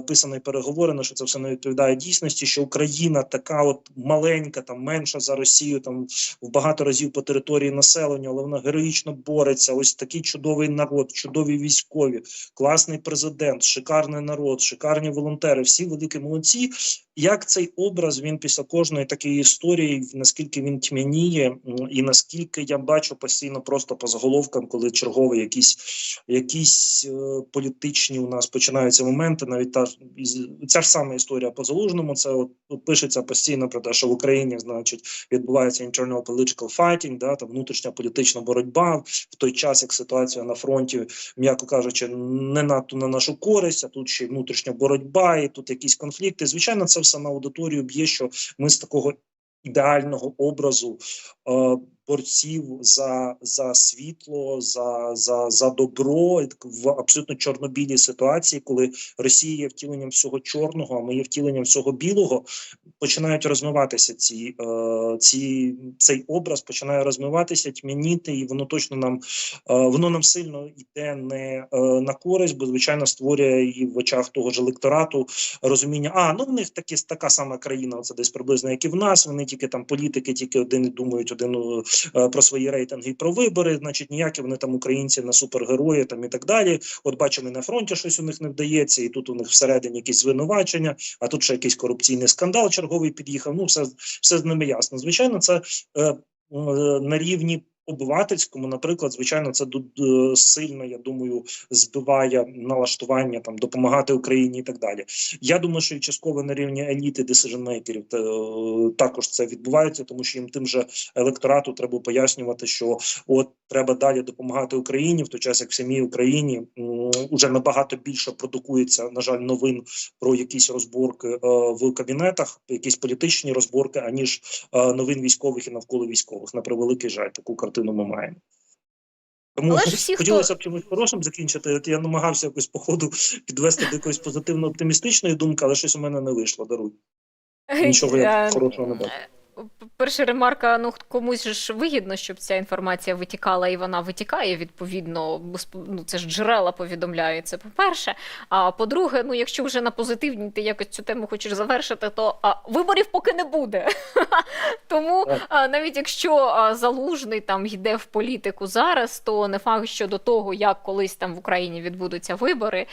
L: писано і переговорено, що це все не відповідає дійсності, що Україна така от маленька, там менша за Росію, там в багато разів по території населення, але вона героїчно бореться, ось такий чудовий народ, чудові військові, класний президент, шикарний народ, шикарні волонтери, всі великі молодці. Як цей образ, він після кожної такої історії, наскільки він тьмяніє, і наскільки я бачу постійно просто по заголовкам, коли чергові якісь політичні у нас починаються моменти, навіть ця ж сама історія по Залужному, це от пишеться постійно про те, що в Україні, значить, відбувається internal political fighting, там внутрішня політична боротьба, в той час, як ситуація на фронті, м'яко кажучи, не надто на нашу користь, а тут ще й внутрішня боротьба, і тут якісь конфлікти. Звичайно, це все на аудиторію б'є, що ми з такого ідеального образу борців за світло, за добро в абсолютно чорно-білій ситуації, коли Росія є втіленням всього чорного, а ми є втіленням всього білого, починають розмиватися цей образ починає розмиватися, тьмяніти, і воно точно нам сильно йде не на користь, бо, звичайно, створює і в очах того ж електорату розуміння, в них така сама країна, це десь приблизно, як і в нас, вони тільки там політики, тільки один думають про свої рейтинги і про вибори, значить, ніякі вони там українці на супергерої там і так далі. От бачимо, на фронті щось у них не вдається, і тут у них всередині якісь звинувачення, а тут ще якийсь корупційний скандал черговий під'їхав. Все з ними ясно. Звичайно, це на рівні обивательському, наприклад, звичайно, це сильно, я думаю, збиває налаштування там допомагати Україні і так далі. Я думаю, що і частково на рівні еліти, decision-мейкерів також це відбувається, тому що їм тим же електорату треба пояснювати, що от треба далі допомагати Україні, в той час як в самій Україні вже набагато більше продукується, на жаль, новин про якісь розборки в кабінетах, якісь політичні розборки, аніж новин військових і навколо військових. На превеликий жаль, таку картину ми маємо. Тому хотілося б чимось хорошим закінчити. Я намагався якось по ходу підвести до якоїсь позитивно-оптимістичної думки, але щось у мене не вийшло, даруй. Нічого я хорошого не бачу.
A: Перша ремарка, комусь ж вигідно, щоб ця інформація витікала, і вона витікає, відповідно, це ж джерела повідомляють, це по-перше. А по-друге, якщо вже на позитивній ти якось цю тему хочеш завершити, то виборів поки не буде. Тому навіть якщо Залужний там йде в політику зараз, то не факт, що до того, як колись там в Україні відбудуться вибори,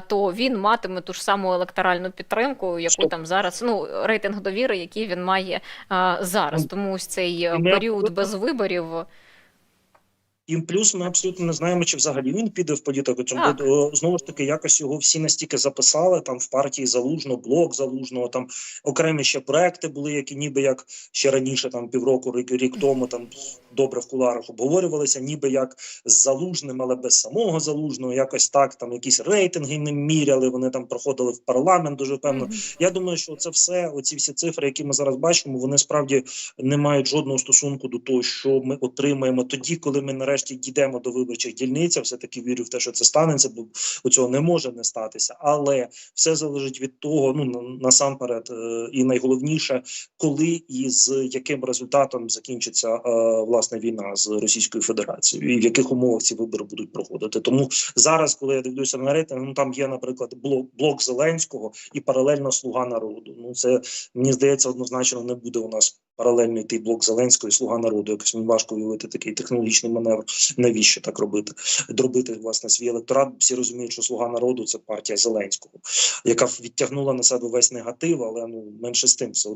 A: то він матиме ту ж саму електоральну підтримку, яку там зараз, рейтинг довіри, який він має зараз. Тому ось цей період без виборів...
L: І плюс ми абсолютно не знаємо, чи взагалі він піде в політику.
A: Так.
L: Знову ж таки, якось його всі настільки записали, там в партії Залужного, блок Залужного, там окремі ще проекти були, які ніби як ще раніше, там півроку, рік тому, там добре в кулуарах обговорювалися, ніби як з Залужним, але без самого Залужного, якось так, там якісь рейтинги не міряли, вони там проходили в парламент дуже певно. Я думаю, що це все, оці всі цифри, які ми зараз бачимо, вони справді не мають жодного стосунку до того, що ми отримаємо тоді, коли ми нарешті дійдемо до виборчих дільниць. Я все-таки вірю в те, що це станеться, бо у цього не може не статися. Але все залежить від того, насамперед, і найголовніше, коли і з яким результатом закінчиться власне війна з Російською Федерацією, і в яких умовах ці вибори будуть проходити. Тому зараз, коли я дивлюся на рейтинг, там є, наприклад, блок Зеленського і паралельно Слуга народу. Це, мені здається, однозначно не буде у нас паралельно йти блок Зеленського і Слуга народу. Якось мені важко уявити такий технологічний маневр. Навіщо так робити? Дробити, власне, свій електорат. Всі розуміють, що Слуга народу – це партія Зеленського, яка відтягнула на себе весь негатив, але менше з тим, все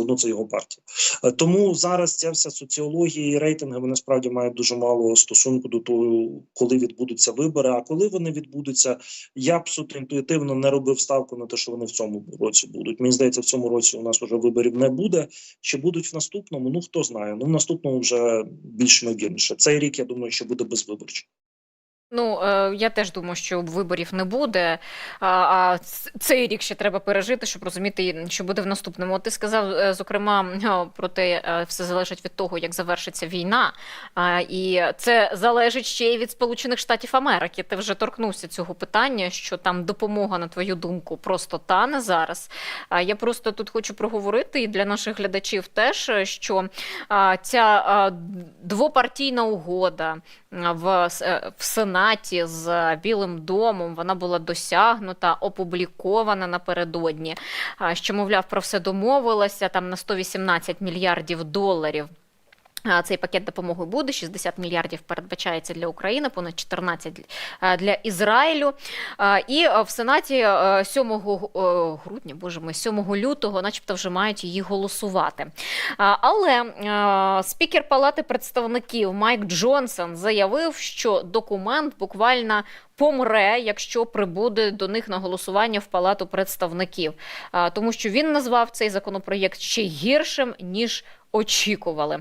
L: одно це його партія. Тому зараз ця вся соціологія і рейтинги, вони справді мають дуже мало стосунку до того, коли відбудуться вибори. А коли вони відбудуться, я б суто інтуїтивно не робив ставку на те, що вони в цьому році будуть. Мені здається, в цьому році у нас вже виборів не буде. Чи будуть в наступному? Хто знає. В наступному вже більш ймовірніше. Цей рік, я думаю, що буде безвиборчий.
A: Я теж думаю, що виборів не буде, а цей рік ще треба пережити, щоб розуміти, що буде в наступному. Ти сказав, зокрема, про те, все залежить від того, як завершиться війна, і це залежить ще й від Сполучених Штатів Америки. Ти вже торкнувся цього питання, що там допомога, на твою думку, просто тане зараз. Я просто тут хочу проговорити, і для наших глядачів теж, що ця двопартійна угода в Сенаті з Білим домом, вона була досягнута, опублікована напередодні, що, мовляв, про все домовилася, там на 118 мільярдів доларів. Цей пакет допомоги буде, 60 мільярдів передбачається для України, понад 14 для Ізраїлю. І в Сенаті 7 лютого начебто вже мають її голосувати. Але спікер Палати представників Майк Джонсон заявив, що документ буквально помре, якщо прибуде до них на голосування в Палату представників. Тому що він назвав цей законопроєкт ще гіршим, ніж очікували.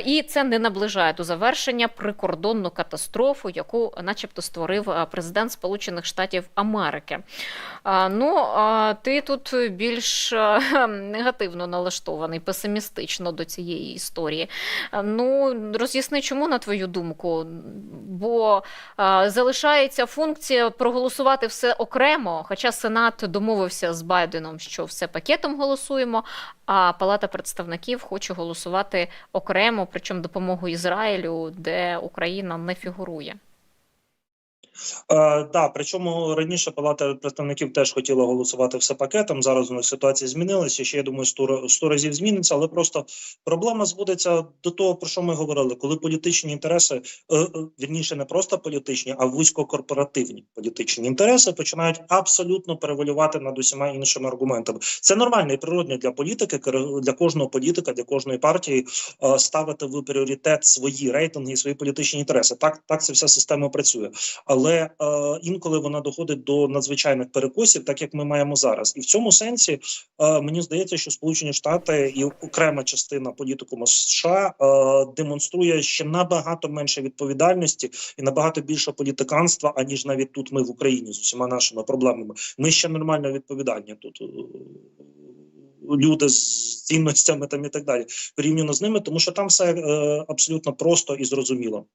A: І це не наближає до завершення прикордонну катастрофу, яку начебто створив президент Сполучених Штатів Америки. Ти тут більш негативно налаштований, песимістично до цієї історії. Роз'ясни, чому, на твою думку? Бо залишається функція проголосувати все окремо, хоча Сенат домовився з Байденом, що все пакетом голосуємо, а Палата представників хоче голосувати окремо, причому допомогу Ізраїлю, де Україна не фігурує.
L: Так, причому раніше Палата представників теж хотіла голосувати все пакетом. Зараз у нас ситуація змінилася. Ще, я думаю, 100 разів зміниться, але просто проблема зводиться до того, про що ми говорили. Коли політичні інтереси, вірніше не просто політичні, а вузькокорпоративні політичні інтереси починають абсолютно перевалювати над усіма іншими аргументами. Це нормально і природно для політики, для кожного політика, для кожної партії ставити в пріоритет свої рейтинги і свої політичні інтереси. Так ця вся система працює. Але інколи вона доходить до надзвичайних перекосів, так як ми маємо зараз. І в цьому сенсі мені здається, що Сполучені Штати і окрема частина політикуму США демонструє ще набагато менше відповідальності і набагато більше політиканства, аніж навіть тут ми в Україні з усіма нашими проблемами. Ми ще нормально відповідальні тут. Люди з цінностями там і так далі, порівняно з ними, тому що там все абсолютно просто і зрозуміло.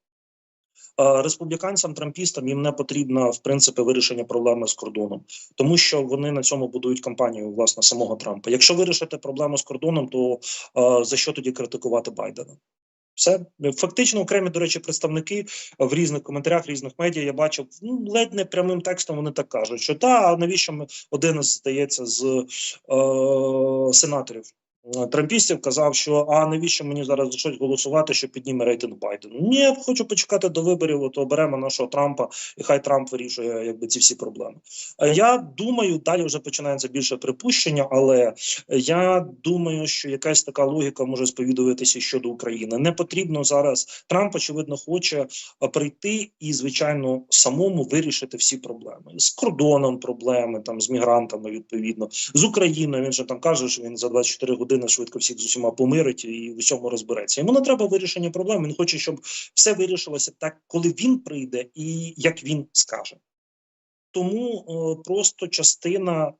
L: Республіканцям, трампістам їм не потрібно, в принципі, вирішення проблеми з кордоном, тому що вони на цьому будують кампанію, власне, самого Трампа. Якщо вирішити проблему з кордоном, то за що тоді критикувати Байдена? Все. Фактично, окремі, до речі, представники в різних коментарях, різних медіа, я бачив, ледь не прямим текстом вони так кажуть, що а навіщо один, здається, з сенаторів трампістів, казав, що навіщо мені зараз за щось голосувати, що підніме рейтинг Байдену. Ні, я хочу почекати до виборів, от оберемо нашого Трампа, і хай Трамп вирішує якби ці всі проблеми. Я думаю, далі вже починається більше припущення, але я думаю, що якась така логіка може сповідуватися щодо України. Не потрібно зараз, Трамп, очевидно, хоче прийти і, звичайно, самому вирішити всі проблеми. З кордоном проблеми, там, з мігрантами, відповідно, з Україною, він же там каже, що він за 24 години швидко всіх з усіма помирить і в усьому розбереться. Йому не треба вирішення проблем, він хоче, щоб все вирішилося так, коли він прийде і як він скаже. Тому просто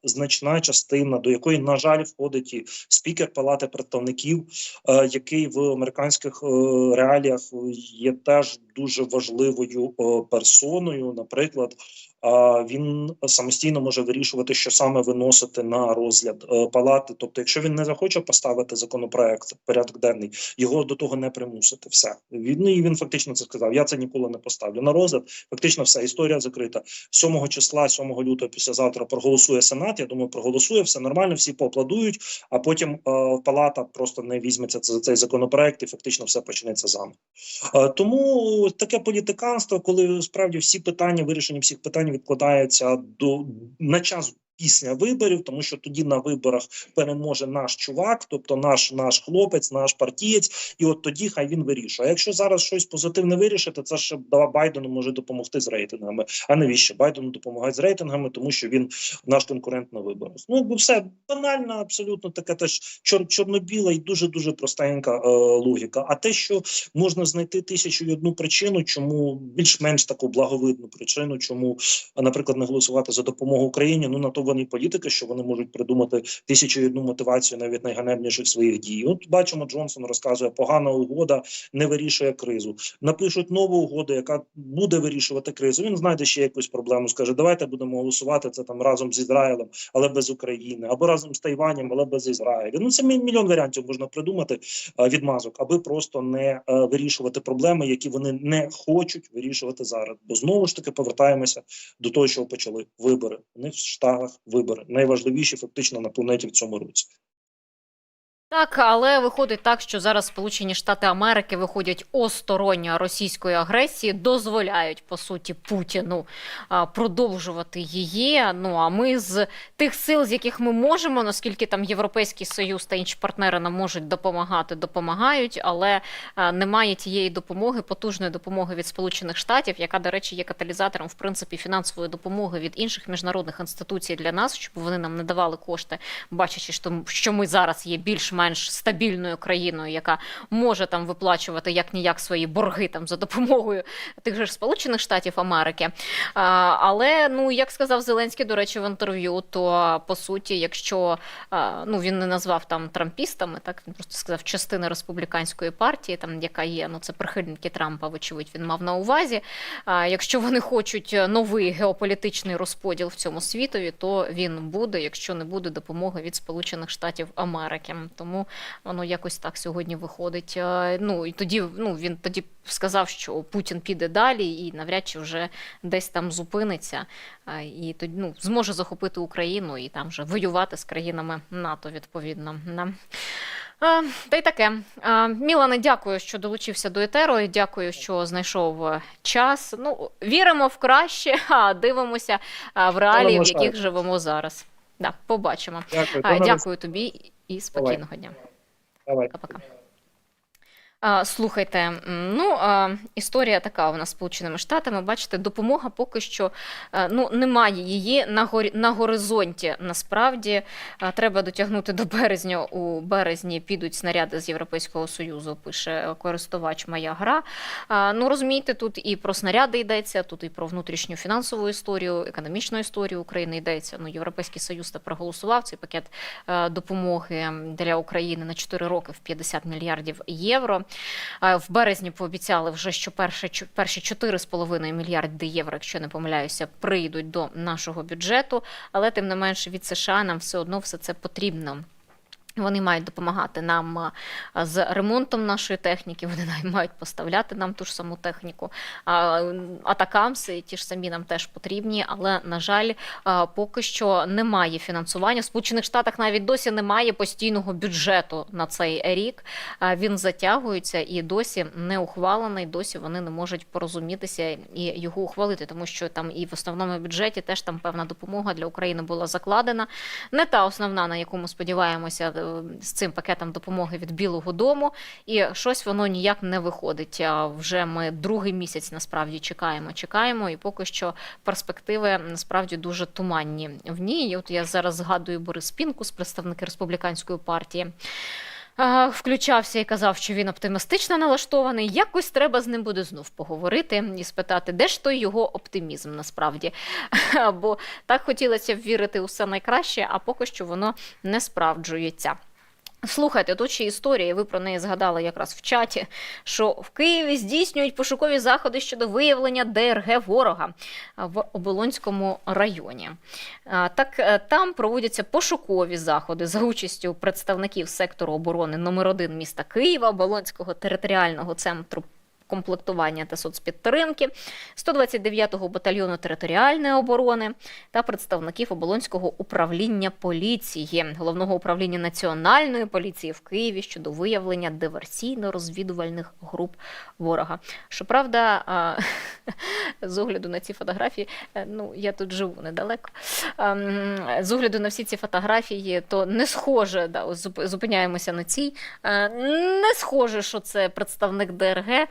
L: значна частина, до якої, на жаль, входить і спікер Палати представників, який в американських реаліях є теж дуже важливою персоною, наприклад, він самостійно може вирішувати, що саме виносити на розгляд палати. Тобто, якщо він не захоче поставити законопроект в порядок денний, його до того не примусити. Все. Він фактично це сказав. Я це ніколи не поставлю на розгляд. Фактично все, історія закрита. 7 числа, 7 лютого, післязавтра проголосує Сенат. Я думаю, проголосує, все нормально, всі поаплодують, а потім палата просто не візьметься за цей законопроект і фактично все почнеться заново. Тому таке політиканство, коли справді всі питання, вирішення всіх питань відкладається на час після виборів, тому що тоді на виборах переможе наш чувак, тобто наш хлопець, наш партієць, і от тоді хай він вирішує. А якщо зараз щось позитивне вирішити, це ще Байдену може допомогти з рейтингами. А навіщо? Байдену допомагають з рейтингами, тому що він наш конкурент на виборах. Ну, все банально, абсолютно така теж чорно-біла і дуже-дуже простенька логіка. А те, що можна знайти 1001 причину, чому більш-менш таку благовидну причину, чому, наприклад, не голосувати за допомогу Україні, ну, на то вони політики, що вони можуть придумати 1001 мотивацію навіть найганебніших своїх дій. От бачимо, Джонсон розказує, погана угода не вирішує кризу. Напишуть нову угоду, яка буде вирішувати кризу. Він знайде ще якусь проблему, скаже, давайте будемо голосувати це там разом з Ізраїлем, але без України, або разом з Тайванем, але без Ізраїлю. Ну, це мільйон варіантів можна придумати відмазок, аби просто не вирішувати проблеми, які вони не хочуть вирішувати зараз. Бо знову ж таки повертаємося до того, що почали вибори. У них в Штатах вибори найважливіші фактично на планеті в цьому році.
A: Так, але виходить так, що зараз Сполучені Штати Америки виходять осторонь російської агресії, дозволяють, по суті, Путіну продовжувати її. Ну, а ми з тих сил, з яких ми можемо, наскільки там Європейський Союз та інші партнери нам можуть допомагати, допомагають, але немає тієї допомоги, потужної допомоги від Сполучених Штатів, яка, до речі, є каталізатором, в принципі, фінансової допомоги від інших міжнародних інституцій для нас, щоб вони нам не давали кошти, бачачи, що ми зараз є більш-менш стабільною країною, яка може там виплачувати як-ніяк свої борги там за допомогою тих же Сполучених Штатів Америки. Але, ну, як сказав Зеленський, до речі, в інтерв'ю, то, по суті, якщо, ну, він не назвав там трампістами, так, він просто сказав, частина республіканської партії, там, яка є, ну, це прихильники Трампа, вочевидь, він мав на увазі. Якщо вони хочуть новий геополітичний розподіл в цьому світові, то він буде, якщо не буде допомоги від Сполучених Штатів Америки. Тому воно якось так сьогодні виходить. Ну, і тоді, ну, він тоді сказав, що Путін піде далі і навряд чи вже десь там зупиниться. І тоді, ну, зможе захопити Україну і там вже воювати з країнами НАТО, відповідно. Та й таке. Мілане, дякую, що долучився до етеру, і дякую, що знайшов час. Ну, віримо в краще, а дивимося в реалії, в яких живемо зараз. Да, побачимо. Дякую тобі і спокійного дня. Пока-пока. Слухайте, ну, історія така у нас з Сполученими Штатами. Бачите, допомога поки що, ну, немає її на горизонті. Насправді, треба дотягнути до березня. У березні підуть снаряди з Європейського Союзу, пише користувач «Моя гра». Ну, розумієте, тут і про снаряди йдеться, тут і про внутрішню фінансову історію, економічну історію України йдеться. Ну, Європейський Союз та проголосував цей пакет допомоги для України на 4 роки в 50 мільярдів євро. В березні пообіцяли вже, що перші 4,5 мільярди євро, якщо не помиляюся, прийдуть до нашого бюджету. Але, тим не менше, від США нам все одно все це потрібно. Вони мають допомагати нам з ремонтом нашої техніки, вони мають поставляти нам ту ж саму техніку. Атакамси, ті ж самі нам теж потрібні, але, на жаль, поки що немає фінансування. В Сполучених Штатах навіть досі немає постійного бюджету на цей рік. Він затягується і досі не ухвалений, досі вони не можуть порозумітися і його ухвалити, тому що там і в основному бюджеті теж там певна допомога для України була закладена. Не та основна, на яку ми сподіваємося, з цим пакетом допомоги від Білого дому, і щось воно ніяк не виходить. Вже ми другий місяць насправді чекаємо, і поки що перспективи насправді дуже туманні в ній. І от я зараз згадую Борис Пінкус, представник Республіканської партії, включався і казав, що він оптимістично налаштований. Якось треба з ним буде знов поговорити і спитати, де ж той його оптимізм насправді. Бо так хотілося б вірити у все найкраще, а поки що воно не справджується. Слухайте, тут ще історія, ви про неї згадали якраз в чаті, що в Києві здійснюють пошукові заходи щодо виявлення ДРГ ворога в Оболонському районі. Так, там проводяться пошукові заходи за участю представників сектору оборони номер 1 міста Києва, Оболонського територіального центру комплектування та соцпідтримки, 129-го батальйону територіальної оборони та представників Оболонського управління поліції, Головного управління Національної поліції в Києві щодо виявлення диверсійно-розвідувальних груп ворога. Щоправда, з огляду на ці фотографії, я тут живу недалеко, з огляду на всі ці фотографії, то не схоже, зупиняємося на цій, не схоже, що це представник ДРГ,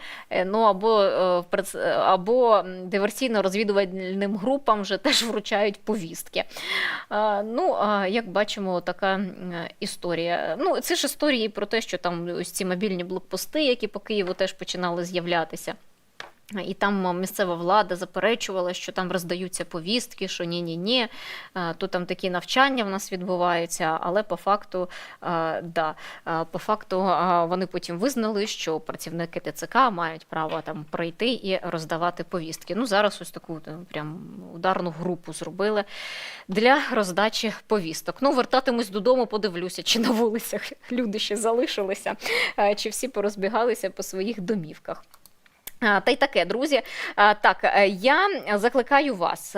A: або диверсійно-розвідувальним групам вже теж вручають повістки. Як бачимо, така історія. Це ж історії про те, що там ось ці мобільні блокпости, які по Києву теж починали з'являтися. І там місцева влада заперечувала, що там роздаються повістки, що ні-ні-ні, то там такі навчання в нас відбуваються, але по факту, вони потім визнали, що працівники ТЦК мають право там прийти і роздавати повістки. Зараз ось таку прям ударну групу зробили для роздачі повісток. Вертатимусь додому, подивлюся, чи на вулицях люди ще залишилися, чи всі порозбігалися по своїх домівках. Та й таке, друзі. Я закликаю вас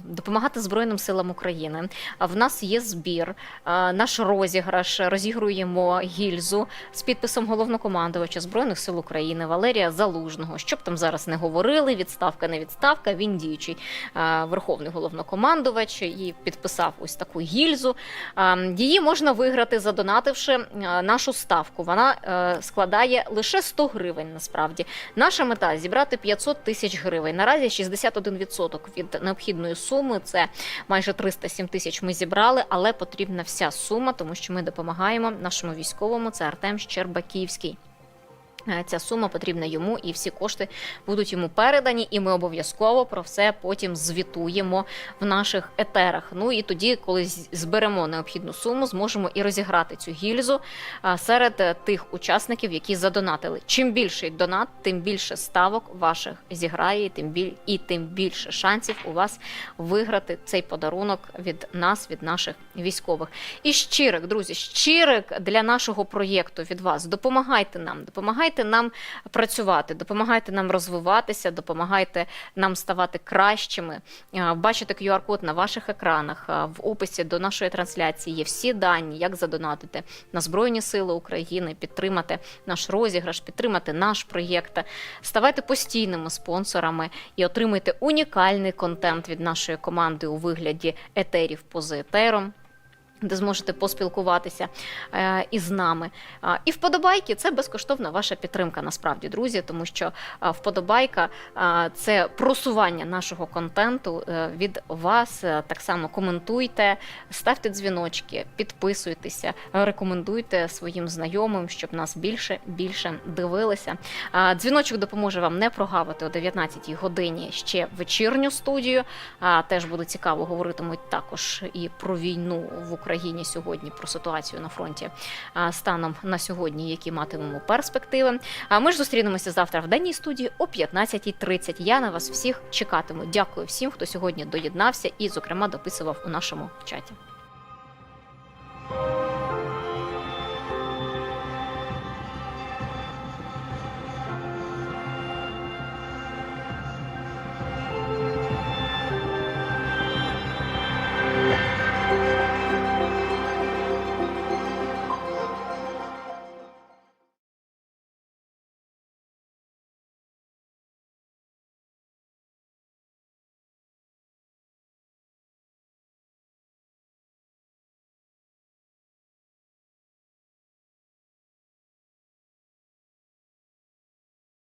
A: допомагати Збройним силам України. В нас є збір, наш розіграш, розігруємо гільзу з підписом головнокомандувача Збройних сил України Валерія Залужного. Щоб там зараз не говорили, відставка, не відставка, він діючий верховний головнокомандувач і підписав ось таку гільзу. Її можна виграти, задонативши нашу ставку. Вона складає лише 100 гривень насправді. Наша мета – зібрати 500 тисяч гривень. Наразі 61% від необхідної суми, це майже 307 тисяч ми зібрали, але потрібна вся сума, тому що ми допомагаємо нашому військовому, це Артем Щербаківський. Ця сума потрібна йому, і всі кошти будуть йому передані, і ми обов'язково про все потім звітуємо в наших етерах. І тоді, коли зберемо необхідну суму, зможемо і розіграти цю гільзу серед тих учасників, які задонатили. Чим більший донат, тим більше ставок ваших зіграє, і тим більше шансів у вас виграти цей подарунок від нас, від наших військових. І щирик, друзі, щирик для нашого проєкту від вас. Допомагайте нам працювати, допомагайте нам розвиватися, допомагайте нам ставати кращими. Бачите QR-код на ваших екранах, в описі до нашої трансляції є всі дані, як задонатити на Збройні Сили України, підтримати наш розіграш, підтримати наш проєкт. Ставайте постійними спонсорами і отримуйте унікальний контент від нашої команди у вигляді етерів поза етером, де зможете поспілкуватися із нами. І вподобайки – це безкоштовна ваша підтримка, насправді, друзі, тому що вподобайка – це просування нашого контенту від вас. Так само коментуйте, ставте дзвіночки, підписуйтеся, рекомендуйте своїм знайомим, щоб нас більше дивилися. Дзвіночок допоможе вам не прогавити о 19-й годині ще вечірню студію. Теж буде цікаво, говоритимуть також і про війну в Україні сьогодні, про ситуацію на фронті станом на сьогодні, які матимемо перспективи. Ми ж зустрінемося завтра в денній студії о 15:30. Я на вас всіх чекатиму. Дякую всім, хто сьогодні доєднався і, зокрема, дописував у нашому чаті.